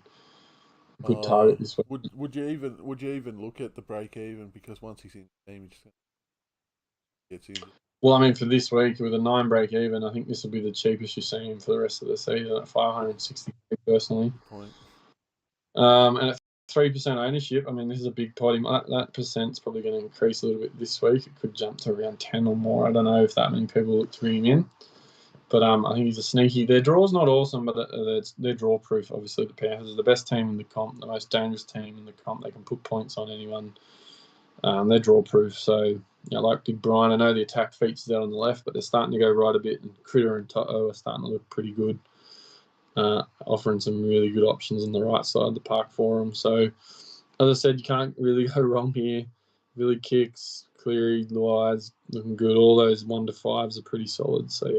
good target this week. Would you even look at the break even, because once he's in the team, he just gets easy. Well, for this week with a 9 break even, I think this will be the cheapest you're seeing him for the rest of the season at 560 personally. Good point. And at 3% ownership, this is a big pot. That percent's probably going to increase a little bit this week. It could jump to around 10 or more. I don't know if that many people look to bring him in. But I think he's a sneaky. Their draw's not awesome, but they're draw proof. Obviously, the Panthers are the best team in the comp, the most dangerous team in the comp. They can put points on anyone. They're draw proof. So, like Big Brian, I know the attack features out on the left, but they're starting to go right a bit. And Critter and Toto are starting to look pretty good, offering some really good options on the right side of the park for them. So, as I said, you can't really go wrong here. Billy Kicks, Cleary, Luai's looking good. All those 1 to 5s are pretty solid. So,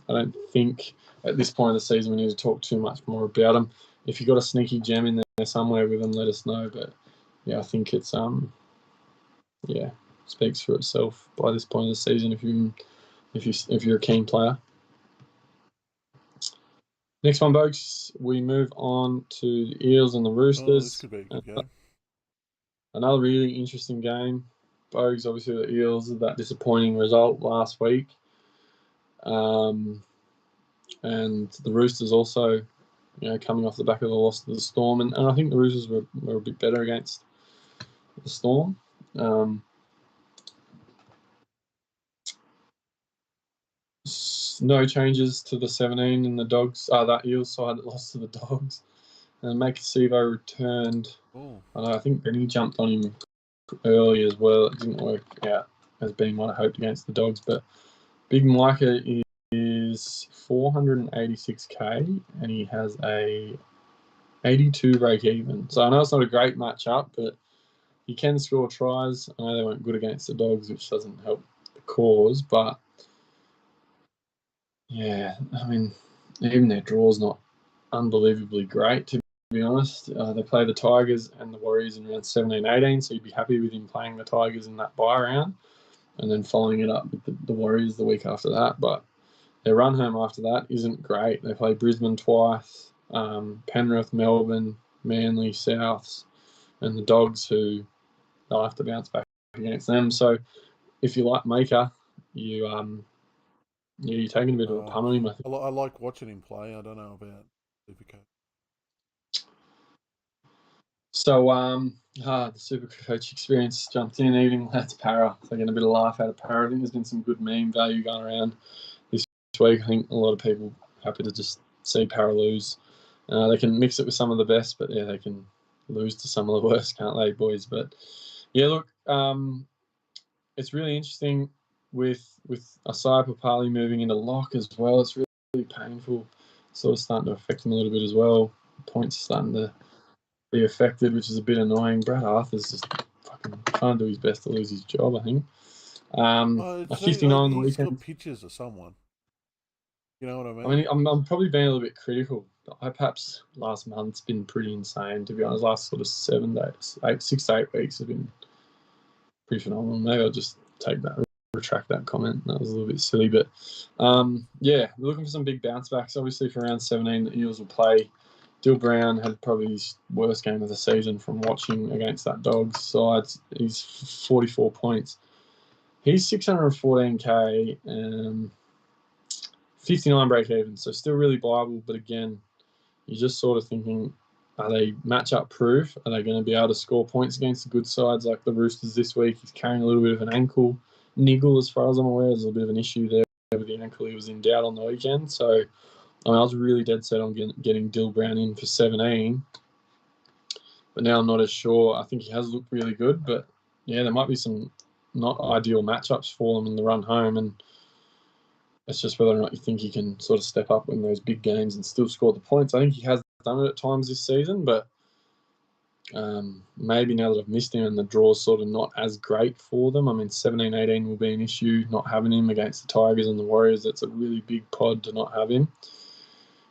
I don't think at this point of the season we need to talk too much more about them. If you've got a sneaky gem in there somewhere with them, let us know. But, I think it's, speaks for itself by this point of the season if you're a keen player. Next one, folks, we move on to the Eels and the Roosters. Oh, this could be a good game. Another really interesting game. Bogues, obviously the Eels had that disappointing result last week. And the Roosters also, coming off the back of the loss to the Storm. And I think the Roosters were a bit better against the Storm. No changes to the 17 in the Dogs. That Eels side that lost to the Dogs. And Makasivo returned. Oh. I think Benny jumped on him early as well. It didn't work out as Benny might have hoped against the Dogs. But Big Micah is 486k and he has a 82 break even. So I know it's not a great matchup, but he can score tries. I know they weren't good against the Dogs, which doesn't help the cause, but yeah, I mean, even their draw's not unbelievably great, to be honest. They play the Tigers and the Warriors in round 17-18, so you'd be happy with him playing the Tigers in that bye round and then following it up with the Warriors the week after that. But their run home after that isn't great. They play Brisbane twice, Penrith, Melbourne, Manly, Souths, and the Dogs, who they'll have to bounce back against them. So if you like Maker, you're taking a bit of a punt on him, I think. I like watching him play. I don't know about Supercoach. So the Supercoach experience jumped in, even that's Para. So getting a bit of laugh out of Para. I think there's been some good meme value going around this week. I think a lot of people are happy to just see Para lose. They can mix it with some of the best, but yeah, they can lose to some of the worst, can't they, boys? But yeah, look, it's really interesting with Asai Papali moving into lock as well. It's really, really painful. Sort of starting to affect him a little bit as well. Points are starting to be affected, which is a bit annoying. Brad Arthur's just fucking trying to do his best to lose his job, I think. A 59 on the weekend. He's got pictures of someone. You know what I mean? I mean, I'm probably being a little bit critical. Perhaps last month's been pretty insane, to be honest. Last sort of 7 days, 6 to 8 weeks have been pretty phenomenal. Maybe I'll just retract that comment. That was a little bit silly. But, yeah, we're looking for some big bounce backs. Obviously, for round 17, the Eels will play. Dill Brown had probably his worst game of the season from watching against that Dogs side. He's 44 points. He's 614k, 59 break even, so still really viable. But again, you're just sort of thinking, are they matchup proof? Are they going to be able to score points against the good sides like the Roosters this week? He's carrying a little bit of an ankle niggle, as far as I'm aware. There's a bit of an issue there with the ankle. He was in doubt on the weekend, so I was really dead set on getting Dill Brown in for 17, but now I'm not as sure. I think he has looked really good, but yeah, there might be some not ideal matchups for them in the run home, and it's just whether or not you think he can sort of step up in those big games and still score the points. I think he has done it at times this season, but maybe now that I've missed him and the draw's sort of not as great for them. I mean, 17-18 will be an issue, not having him against the Tigers and the Warriors. That's a really big pod to not have him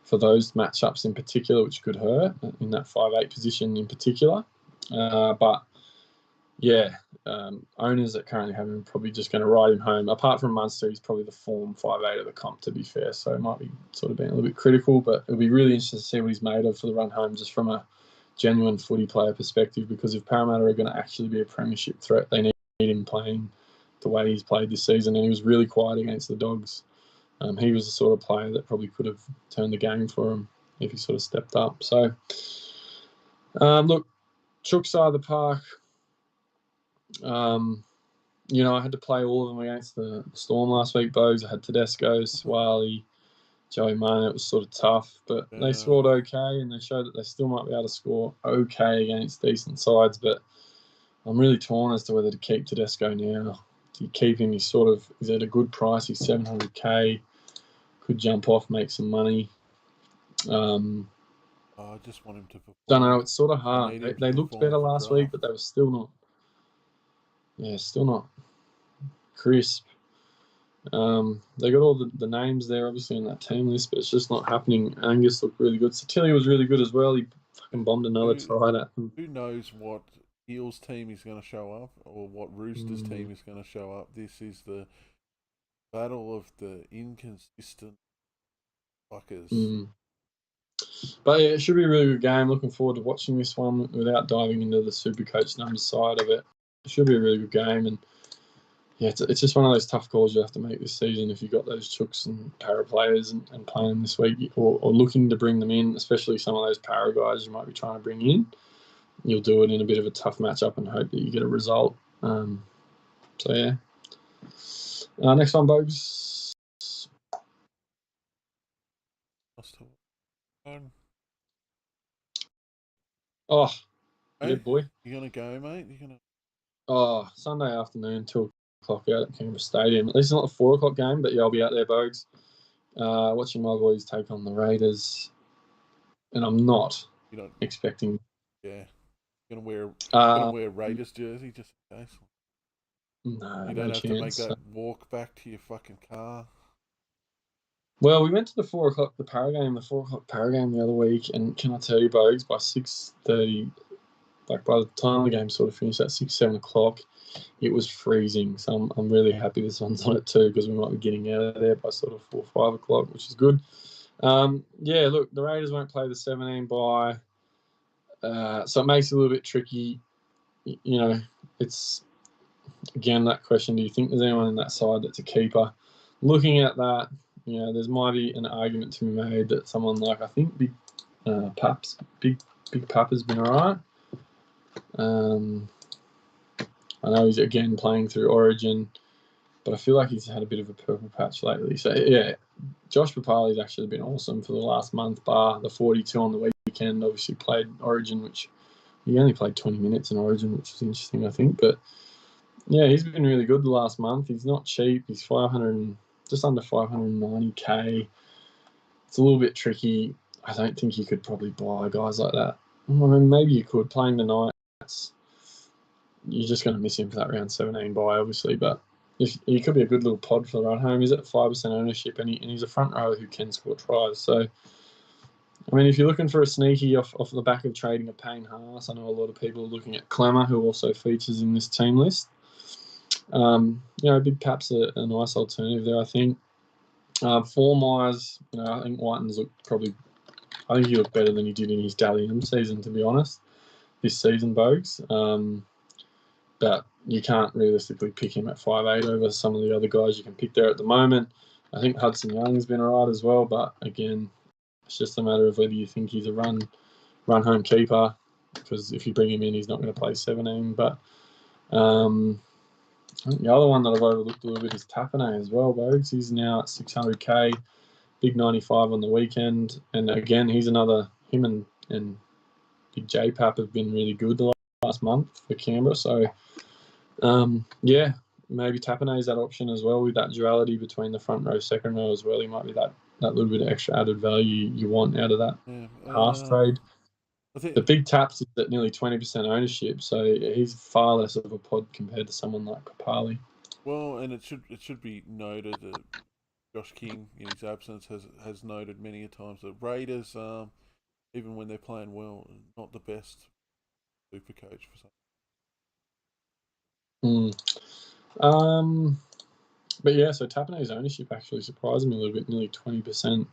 for those matchups in particular, which could hurt in that 5'8" position in particular. But yeah, owners that currently have him are probably just going to ride him home. Apart from Munster, he's probably the form 5'8" of the comp, to be fair. So it might be sort of being a little bit critical, but it'll be really interesting to see what he's made of for the run home, just from a genuine footy player perspective, because if Parramatta are going to actually be a premiership threat, they need him playing the way he's played this season. And he was really quiet against the Dogs. He was the sort of player that probably could have turned the game for him if he sort of stepped up. So, look, Chook side of the park, I had to play all of them against the Storm last week, Bogues. I had Tedesco, Swally, Joey Mane. It was sort of tough, but they scored okay, and they showed that they still might be able to score okay against decent sides. But I'm really torn as to whether to keep Tedesco now. Do you keep him? He's at a good price. He's 700k. Could jump off, make some money. I just want him to perform. Don't know. It's sort of hard. They looked better last week, but they were still not. Yeah, still not crisp. They got all the names there, obviously, in that team list, but it's just not happening. Angus looked really good. Satilli was really good as well. He fucking bombed another try at them. Who knows what Eels team is going to show up or what Roosters team is going to show up. This is the battle of the inconsistent fuckers. But yeah, it should be a really good game. Looking forward to watching this one without diving into the Supercoach numbers side of it. It should be a really good game. And yeah, it's just one of those tough calls you have to make this season if you've got those chooks and para players and playing them this week or looking to bring them in, especially some of those para guys you might be trying to bring in. You'll do it in a bit of a tough matchup and hope that you get a result. So, yeah. Next one, Bogues. Oh, yeah, boy. You going to go, mate? You going to? Oh, Sunday afternoon, 2 o'clock out at Canberra Stadium. At least it's not a 4 o'clock game, but yeah, I'll be out there, Bogues. Watching my boys take on the Raiders. And I'm not expecting. Yeah. You're going to wear a Raiders jersey just in case? No, you don't have to make that walk back to your fucking car. Well, we went to the 4 o'clock para game the other week, and can I tell you, Bogues, by 6:30, like by the time the game sort of finished at 6-7 o'clock, it was freezing. So I'm really happy this one's on it too, because we might be getting out of there by sort of 4-5 o'clock, which is good. Yeah, look, the Raiders won't play the 17 bye, so it makes it a little bit tricky. You know, it's again that question: do you think there's anyone in that side that's a keeper? Looking at that, you know, there's might be an argument to be made that someone like, I think Big Pap has been all right. I know he's again playing through Origin, but I feel like he's had a bit of a purple patch lately. So yeah, Josh Papali's actually been awesome for the last month, bar the 42 on the weekend. Obviously played Origin, which he only played 20 minutes in Origin, which is interesting, I think. But yeah, he's been really good the last month. He's not cheap. He's just under 590k. It's a little bit tricky. I don't think you could probably buy guys like that. I mean, maybe you could. Playing the Knights, you're just going to miss him for that round 17 buy, obviously. But he could be a good little pod for the run home. He's at 5% ownership, and he's a front row who can score tries. So, I mean, if you're looking for a sneaky off the back of trading a Payne Haas, I know a lot of people are looking at Clemmer, who also features in this team list. You know, Big Pap's a nice alternative there, I think. Form-wise, you know, I think Whiten's I think he looked better than he did in his Dally M season, to be honest, this season, Bogues. But you can't realistically pick him at 5'8" over some of the other guys you can pick there at the moment. I think Hudson Young's been all right as well, but again, it's just a matter of whether you think he's a run-home keeper, because if you bring him in, he's not going to play 17. But I think the other one that I've overlooked a little bit is Tapane as well, Bogues. He's now at 600k, big 95 on the weekend. And again, he's another, him and Big J-Pap have been really good the last month for Canberra. So, yeah, maybe Tapane is that option as well with that duality between the front row, second row as well. He might be that little bit of extra added value you want out of that half trade. The Big Taps is at nearly 20% ownership, so he's far less of a pod compared to someone like Papali. Well, and it should be noted that Josh King, in his absence, has noted many a times that Raiders, even when they're playing well, not the best super coach for some. But yeah, so Tapane's ownership actually surprised me a little bit, nearly 20%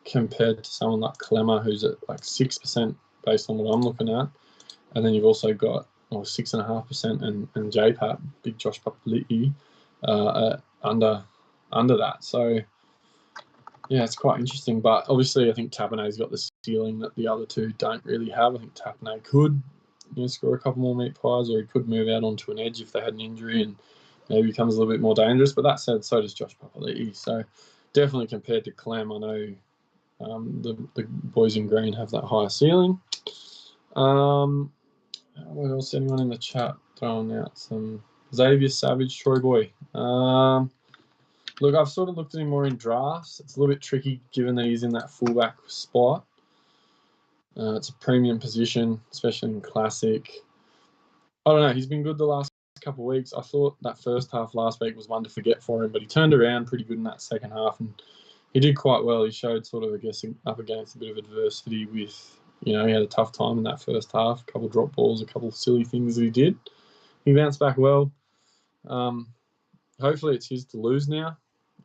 compared to someone like Clemmer, who's at like 6% based on what I'm looking at. And then you've also got 6.5% and J-Pap, Big Josh Papali'i, under that. So yeah, it's quite interesting. But obviously, I think Tapane's got the ceiling that the other two don't really have. I think Tapane could score a couple more meat pies, or he could move out onto an edge if they had an injury and maybe becomes a little bit more dangerous. But that said, so does Josh Papali'i. So definitely compared to Clem, I know the boys in green have that higher ceiling. What else? Anyone in the chat throwing out some Xavier Savage, Troy Boy? Look, I've sort of looked at him more in drafts. It's a little bit tricky given that he's in that fullback spot. It's a premium position, especially in Classic. I don't know. He's been good the last couple of weeks. I thought that first half last week was one to forget for him, but he turned around pretty good in that second half, and he did quite well. He showed sort of, I guess, up against a bit of adversity with he had a tough time in that first half. A couple of drop balls, a couple of silly things that he did. He bounced back well. Hopefully it's his to lose now.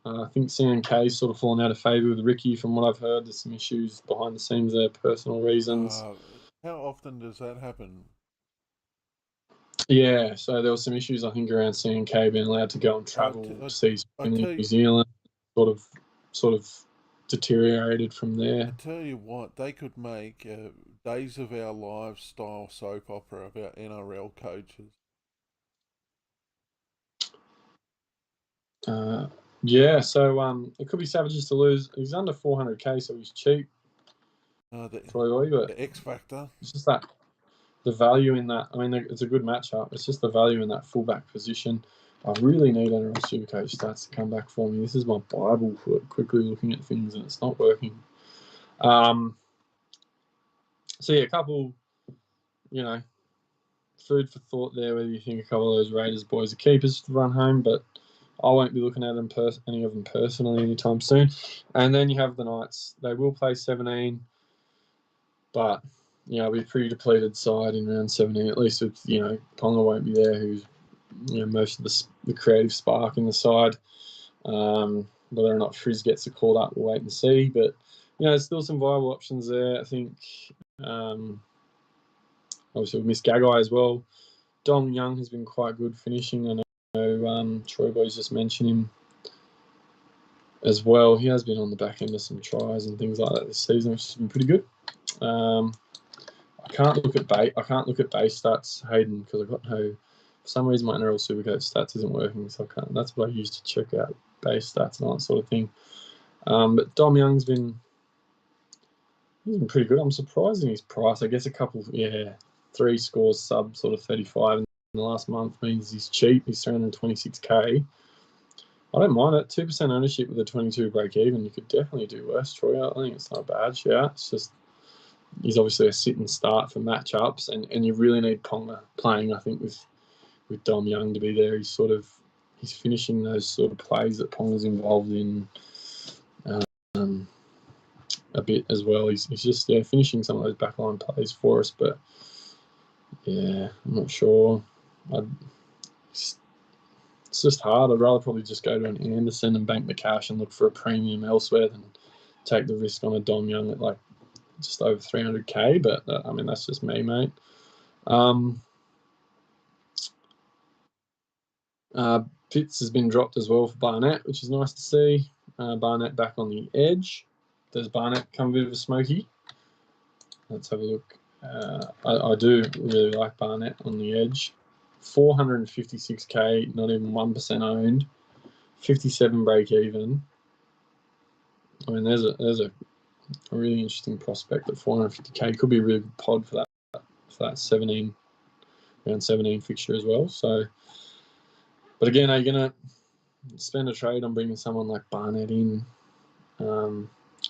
I think CNK's sort of fallen out of favour with Ricky from what I've heard. There's some issues behind the scenes there, personal reasons. How often does that happen? Yeah, so there were some issues, I think, around CNK being allowed to go and travel overseas in New Zealand. Sort of deteriorated from there. I tell you what, they could make Days of Our Lives style soap opera about NRL coaches. Yeah, so it could be Savages to lose. He's under 400k, so he's cheap. Probably, but the X factor. It's just that the value in that. I mean, it's a good matchup. It's just the value in that fullback position. I really need NRL Supercoach stats to come back for me. This is my Bible for quickly looking at things, and it's not working. So yeah, a couple, food for thought there. Whether you think a couple of those Raiders boys are keepers to run home, but I won't be looking at any of them personally anytime soon. And then you have the Knights. They will play 17, but it'll be a pretty depleted side in round 17. At least with Ponga won't be there, who's most of the creative spark in the side. Whether or not Frizz gets a call up, we'll wait and see. But there's still some viable options there. I think obviously we miss Gagai as well. Dom Young has been quite good finishing. I know Troy Boys just mentioned him as well. He has been on the back end of some tries and things like that this season, which has been pretty good. I can't look at base stats, Hayden, because I've got no. For some reason, my NRL Supercoach stats isn't working, so I can't. That's what I use to check out base stats and all that sort of thing. But Dom Young's been pretty good. I'm surprised in his price. I guess 3 scores sub sort of 35 in the last month means he's cheap. He's 326k. I don't mind it. 2% ownership with a 22 break even. You could definitely do worse, Troy. I think it's not a bad shout. It's just he's obviously a sit and start for matchups, and you really need Ponga playing. I think with Dom Young to be there, he's finishing those sort of plays that Ponga's involved in a bit as well. He's just finishing some of those backline plays for us, but I'm not sure. It's just hard. I'd rather probably just go to an Anderson and bank the cash and look for a premium elsewhere than take the risk on a Dom Young at like just over 300k. But that's just me, mate. Pitts has been dropped as well for Barnett, which is nice to see. Barnett back on the edge. Does Barnett come a bit of a smoky? Let's have a look. I do really like Barnett on the edge. 456k, not even 1% owned. 57 break even. I mean, there's a really interesting prospect at 450k. Could be a really good pod for that round 17 fixture as well. So, but again, are you gonna spend a trade on bringing someone like Barnett in? I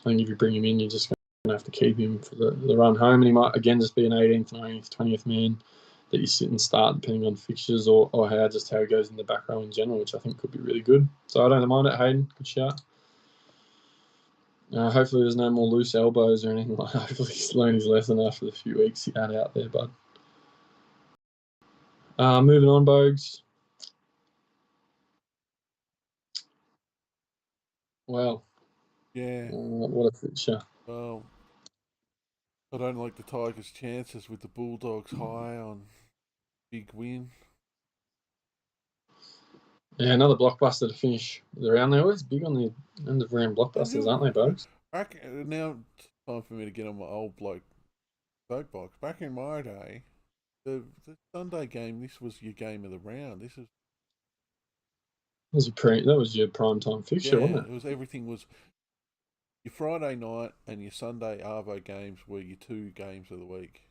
think if you bring him in, you're just going to have to keep him for the run home, and he might again just be an 18th, 19th, 20th man that you sit and start depending on fixtures or how he goes in the back row in general, which I think could be really good. So I don't mind it, Hayden. Good shout. Hopefully there's no more loose elbows or anything like that. Hopefully he's learned his lesson after the few weeks he had out there, bud. Moving on, Bogues. Well, yeah. What a fixture. Well, I don't like the Tigers' chances with the Bulldogs high on big win. Yeah, another blockbuster to finish the round. They're always big on the end of round blockbusters, aren't they, Bogues? Now, time for me to get on my old bloke soapbox. Back in my day, the Sunday game, this was your game of the round. That was your prime time fixture, wasn't it? Everything was your Friday night and your Sunday Arvo games were your 2 games of the week.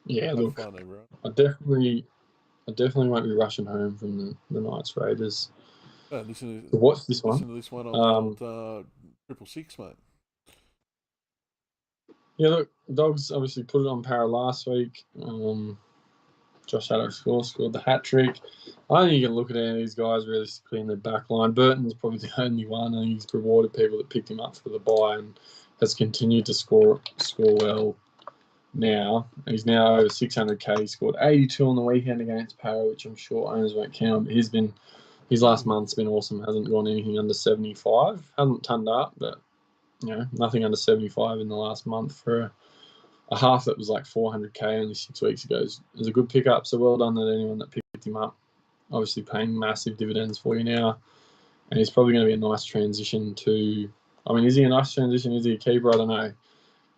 Yeah, look, funny, right? I definitely won't be rushing home from the Knights Raiders. Listen to watch this one. Listen to this one on 666, mate. Yeah, look, Dogs obviously put it on para last week. Josh Haddock scored the hat trick. I think you can look at any of these guys realistically in the back line. Burton's probably the only one. I think he's rewarded people that picked him up for the bye and has continued to score well now. He's now over 600k. He scored 82 on the weekend against Para, which I'm sure owners won't count. But his last month's been awesome. Hasn't gone anything under 75. Hasn't turned up, but nothing under 75 in the last month for a half that was like 400k only 6 weeks ago. Is a good pickup. So well done to anyone that picked him up. Obviously paying massive dividends for you now, and he's probably going to be a nice transition to. I mean, is he a nice transition? Is he a keeper? I don't know. I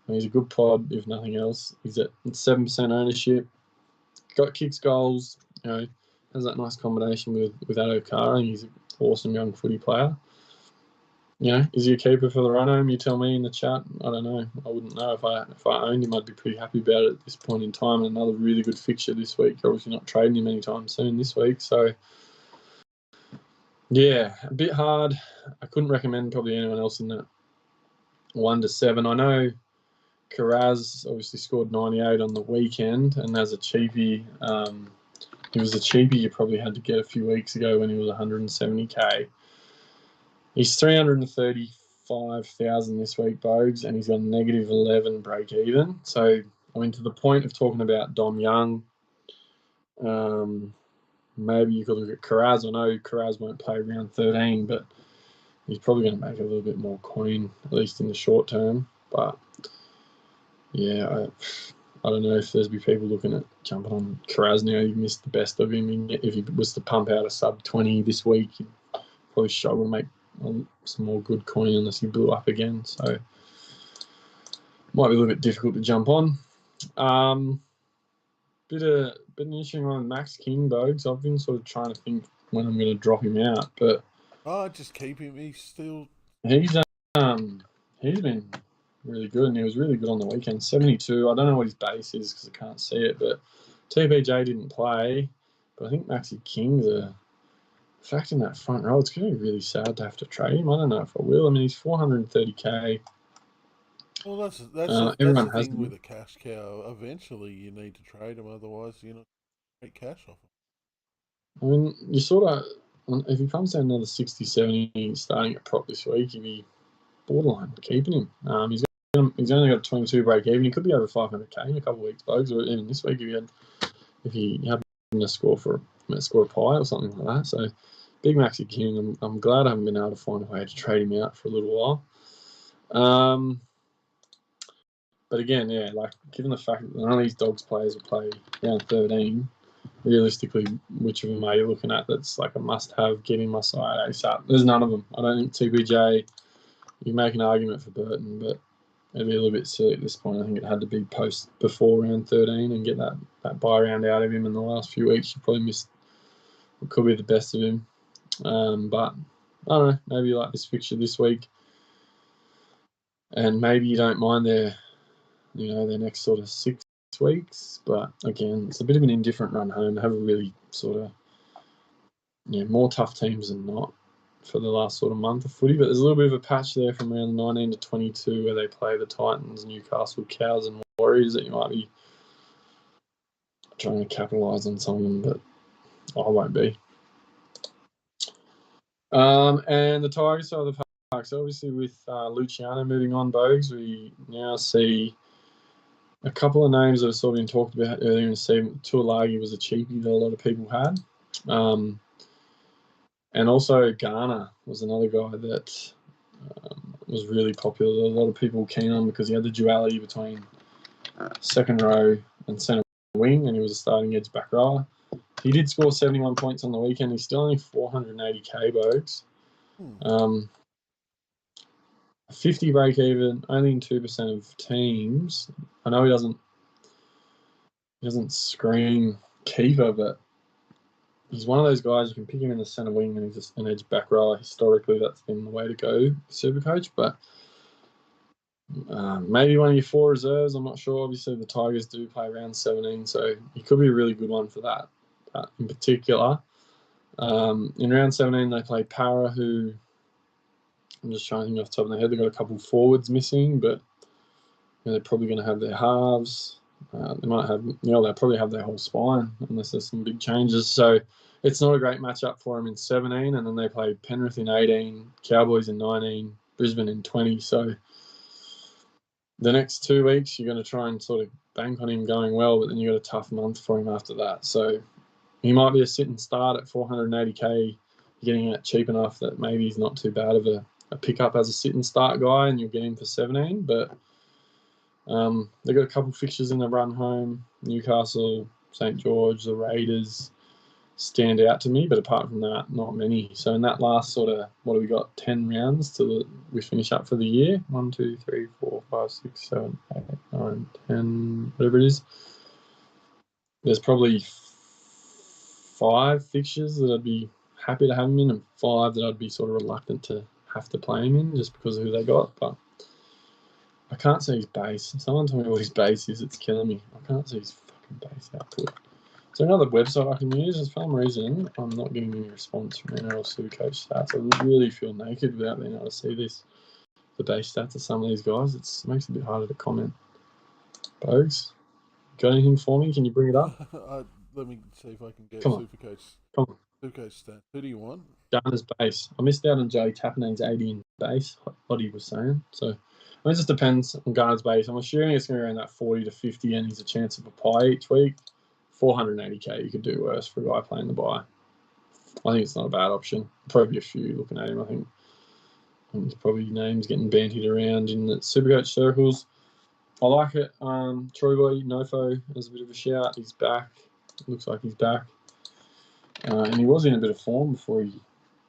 mean, he's a good pod, if nothing else. He's at 7% ownership. Got kicks, goals. Has that nice combination with Adokar, and he's an awesome young footy player. Is he a keeper for the run home? You tell me in the chat. I don't know. I wouldn't know. If I owned him, I'd be pretty happy about it at this point in time. And another really good fixture this week. Obviously not trading him anytime soon this week. So, yeah, a bit hard. I couldn't recommend probably anyone else in that 1 to 7. I know Karaz obviously scored 98 on the weekend, and as a cheapie, he was a cheapie you probably had to get a few weeks ago when he was 170k. He's 335,000 this week, Bogues, and he's got a negative 11 break even. So, I mean, to the point of talking about Dom Young, maybe you could look at Karaz. I know Karaz won't play round 13, but he's probably going to make a little bit more coin, at least in the short term. But, yeah, I don't know if there's be people looking at jumping on Karaz now. He missed the best of him. If he was to pump out a sub 20 this week, he'd probably struggle to make some more good coin unless he blew up again. So might be a little bit difficult to jump on. Bit an interesting one with Max King, Bogues. I've been sort of trying to think when I'm going to drop him out, but just keep him. He's been really good, and he was really good on the weekend. 72. I don't know what his base is because I can't see it, but TPJ didn't play. But I think Maxi King's a fact in that front row. It's going to be really sad to have to trade him. I don't know if I will. I mean, he's 430k. Well, that's everyone the has thing them. with a cash cow. Eventually, you need to trade him, otherwise you're not going to get cash off him. I mean, you sort of, if he comes down another 60, 70 starting at prop this week, you'd be borderline keeping him. He's only got a 22 break even. He could be over 500k in a couple of weeks, Bogues, or even this week if he happened to score a pie or something like that. So, big Maxi King. I'm glad I haven't been able to find a way to trade him out for a little while. But again, yeah, like given the fact that none of these Dogs players will play round 13, realistically, which of them are you looking at that's like a must-have, get in my side ASAP? There's none of them. I don't think TBJ, you make an argument for Burton, but it'd be a little bit silly at this point. I think it had to be before round 13 and get that buy round out of him in the last few weeks. You probably missed what could be the best of him. But I don't know, maybe you like this fixture this week. And maybe you don't mind their next sort of 6 weeks. But again, it's a bit of an indifferent run home. They have a really sort of, more tough teams than not for the last sort of month of footy. But there's a little bit of a patch there from around 19 to 22 where they play the Titans, Newcastle, Cows and Warriors that you might be trying to capitalise on some of them, but I won't be. And the Tigers side of the park. So obviously with Luciano moving on, Bogues, we now see a couple of names that have sort of been talked about earlier in the season. Tuilagi was a cheapie that a lot of people had. And also Garner was another guy that was really popular. A lot of people keen on because he had the duality between second row and centre wing, and he was a starting edge back rower. He did score 71 points on the weekend. He's still only 480k, Bogues. 50 break even, only in 2% of teams. I know he doesn't scream keeper, but he's one of those guys you can pick him in the centre wing and he's just an edge back rower. Historically, that's been the way to go, Supercoach. But maybe one of your 4 reserves. I'm not sure. Obviously, the Tigers do play round 17, so he could be a really good one for that in particular. In round 17, they play Para, who I'm just trying to think off the top of my head. They've got a couple forwards missing, but they're probably going to have their halves. They might have, they'll probably have their whole spine unless there's some big changes. So it's not a great matchup for them in 17, and then they play Penrith in 18, Cowboys in 19, Brisbane in 20. So the next 2 weeks you're going to try and sort of bank on him going well, but then you got a tough month for him after that. So he might be a sit and start at 480k, getting it cheap enough that maybe he's not too bad of a pickup as a sit and start guy, and you'll get him for 17. But they've got a couple fixtures in the run home. Newcastle, St. George, the Raiders stand out to me, but apart from that, not many. So in that last sort of, what do we got, 10 rounds till we finish up for the year? 1, 2, 3, 4, 5, 6, 7, 8, 9, 10, whatever it is. There's probably 5 fixtures that I'd be happy to have him in, and 5 that I'd be sort of reluctant to have to play him in just because of who they got. But I can't see his base. Someone tell me what his base is. It's killing me. I can't see his fucking base output. Is there another website I can use? For some reason, I'm not getting any response from NRL Supercoach stats. I really feel naked without being able to see this. The base stats of some of these guys. It makes it a bit harder to comment. Bogues, got anything for me? Can you bring it up? Let me see if I can get Come on. Supercoach. Come on. Supercoach stats. Who do you want? Garner's base. I missed out on Joey Tappane's 80 in base, what he was saying. So, I mean, it just depends on Garner's base. I'm assuming it's going to be around that 40 to 50, and he's a chance of a pie each week. 480k, you could do worse for a guy playing the bye. I think it's not a bad option. Probably a few looking at him. I think there's probably names getting bantied around in the Supercoach circles. I like it. Troy Boy, Nofo, is a bit of a shout. He's back. It looks like he's back. And he was in a bit of form before he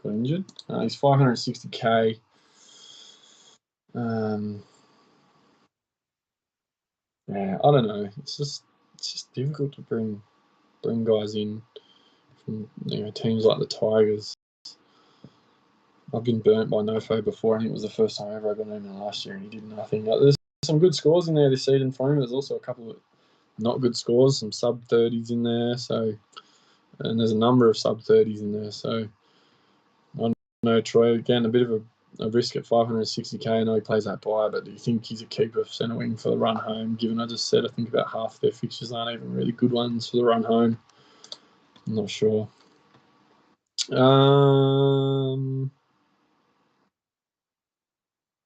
got injured. He's 560k. Yeah, I don't know. It's just difficult to bring guys in from teams like the Tigers. I've been burnt by Nofo before. I think it was the first time ever I got him in last year, and he did nothing. There's some good scores in there this season for him. There's also a couple of not good scores, some sub-30s in there. So, and there's a number of sub-30s in there. So, I know Troy, again, a bit of a risk at 560k. I know he plays that bye, but do you think he's a keeper centre wing for the run home? Given I just said I think about half their fixtures aren't even really good ones for the run home. I'm not sure.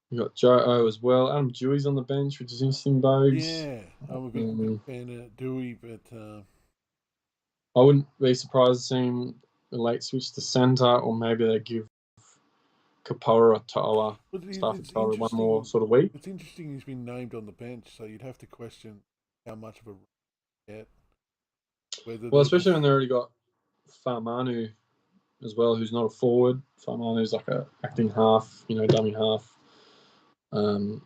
You got Joe O as well. Adam Dewey's on the bench, which is interesting, Bogues. Yeah, I'm a big fan of Dewey, but I wouldn't be surprised to see him a late switch to centre, or maybe they give Kapora Toa one more sort of week. It's interesting he's been named on the bench, so you'd have to question how much of a get. Well, especially when they already got Farmanu as well, who's not a forward. Farmanu's like a acting half, dummy half.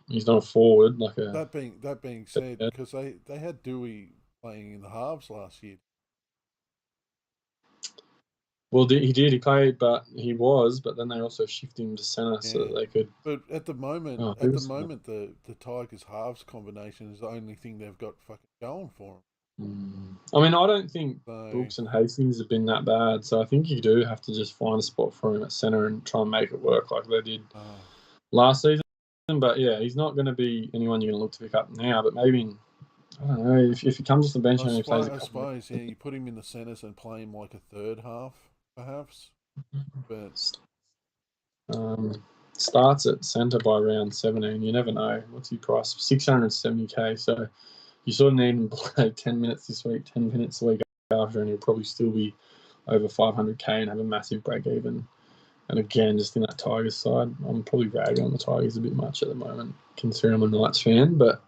He's not a forward. That being said, because they had Dewey playing in the halves last year. Well, he did. He played, but then they also shifted him to centre so that they could. But at the moment, the Tigers halves combination is the only thing they've got fucking going for them. I mean, I don't think Brooks and Hastings have been that bad, so I think you do have to just find a spot for him at centre and try and make it work like they did last season. But yeah, he's not going to be anyone you're going to look to pick up now. But maybe, I don't know, if he comes off the bench and he plays I suppose, you put him in the centres and play him like a third half, perhaps. But starts at centre by round 17. You never know. What's he price? 670k. So you sort of need him to play 10 minutes this week, 10 minutes the week after, and he'll probably still be over 500k and have a massive break even. And again, just in that Tigers side, I'm probably ragging on the Tigers a bit much at the moment, considering I'm a Knights fan. But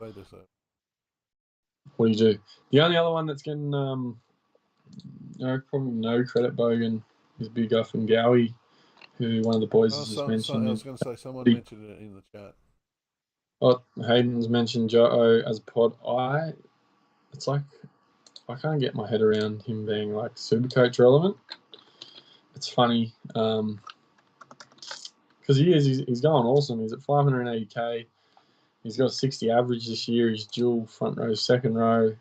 what do you do? The only other one that's getting probably no credit, Bogan, is Big Guff and Gowie, who one of the boys has just mentioned. I was going to say, someone mentioned it in the chat. Oh, Hayden's mentioned Joe as pod. It's like I can't get my head around him being like Supercoach relevant. It's funny. Because he's going awesome. He's at 580k. He's got a 60 average this year. He's dual front row, second row.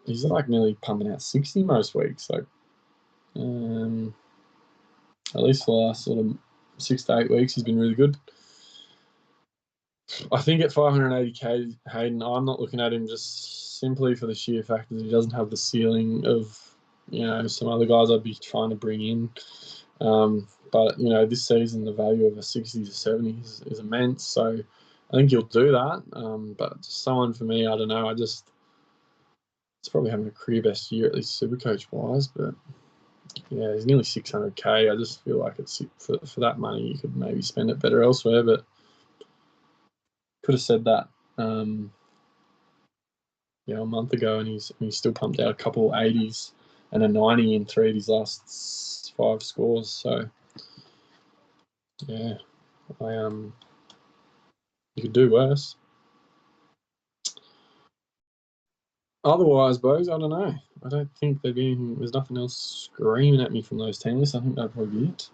He's like nearly pumping out 60 most weeks. Like, at least for the last sort of 6 to 8 weeks, he's been really good. I think at 580k, Hayden, I'm not looking at him just simply for the sheer fact that he doesn't have the ceiling of, some other guys I'd be trying to bring in. But, this season, the value of a 60 to 70 is immense. So I think he'll do that. But someone for me, I don't know. It's probably having a career best year, at least Supercoach wise. But yeah, he's nearly 600K. I just feel like it's for that money, you could maybe spend it better elsewhere. But could have said that, a month ago, and he's still pumped out a couple 80s and a 90 in 3 of his last 5 scores. So yeah, you could do worse. Otherwise, boys, I don't know. I don't think there's nothing else screaming at me from those team lists. I think that'd probably be it.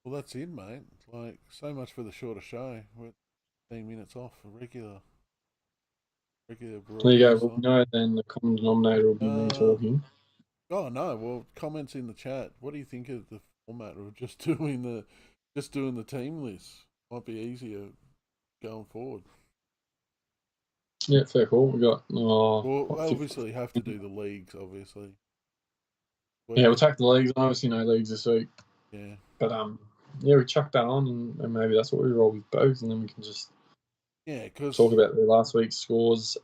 Well, that's it, mate. Like, so much for the shorter show. We're 15 minutes off for regular. There you go. Well, no, then the common denominator will be me talking. Oh no! Well, comments in the chat. What do you think of the format of just doing the team list? Might be easier going forward. Yeah, fair call. We got. Well, obviously have to do the leagues. Obviously. Yeah, we'll take the leagues. Obviously, no leagues this week. Yeah. But yeah, we chuck that on, and maybe that's what we roll with both, and then we can just talk about the last week's scores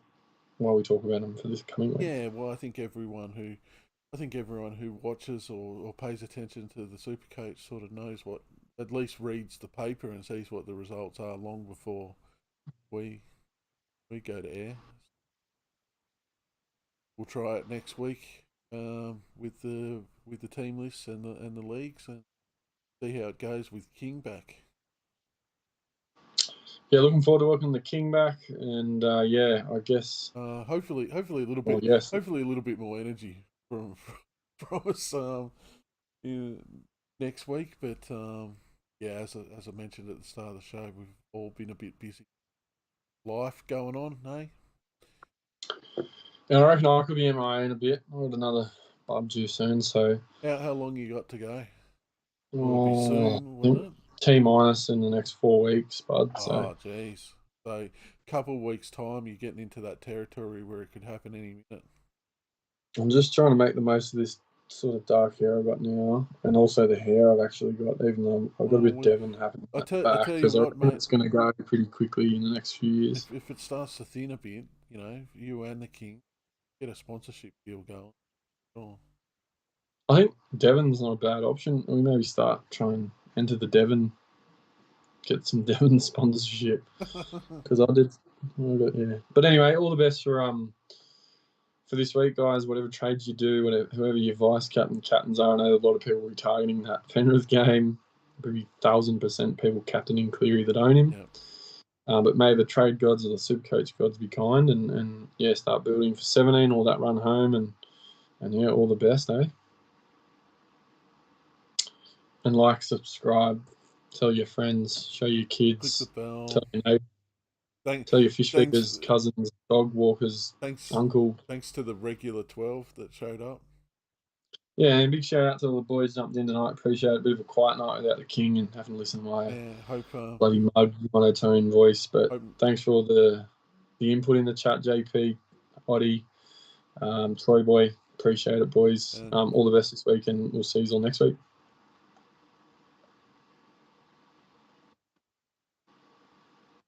while we talk about them for this coming week. Yeah, well, I think everyone who watches or pays attention to the Supercoach sort of knows what, at least reads the paper and sees what the results are long before we go to air. We'll try it next week with the team lists and the leagues and see how it goes with King back. Yeah, looking forward to welcoming the King back, and yeah, I guess hopefully a little bit, hopefully a little bit more energy from us next week. But yeah, as I mentioned at the start of the show, we've all been a bit busy. Life going on, eh? Yeah, I reckon I could be MIA in a bit. I got another bub due soon, so. How long you got to go? Will it be soon, wouldn't it? T- in the next 4 weeks, bud. Oh, jeez. So, a couple of weeks' time, you're getting into that territory where it could happen any minute. I'm just trying to make the most of this sort of dark hair I've got now, and also the hair I've actually got, even though I've got a bit Devon happening back, because I reckon it's going to go pretty quickly in the next few years. If it starts to thin a bit, you and the King, get a sponsorship deal going. Sure. I think Devon's not a bad option. We maybe start trying to enter the Devon, get some Devon sponsorship, because yeah. But anyway, all the best for this week, guys. Whatever trades you do, whoever your vice captains are. I know a lot of people are targeting that Penrith game. Maybe 1,000% people captaining Cleary that own him. Yep. But may the trade gods or the Supercoach gods be kind and yeah, start building for 17 or that run home and yeah, all the best, eh? And like, subscribe, tell your friends, show your kids, click the bell, tell your neighbours, tell your fish feeders, cousins, dog walkers, uncle. Thanks to the regular 12 that showed up. Yeah, and big shout out to all the boys jumped in tonight. Appreciate it. A bit of a quiet night without the King and having to listen to my bloody mud monotone voice. But thanks for all the input in the chat, JP, Oddie, Troy Boy. Appreciate it, boys. All the best this week, and we'll see you all next week.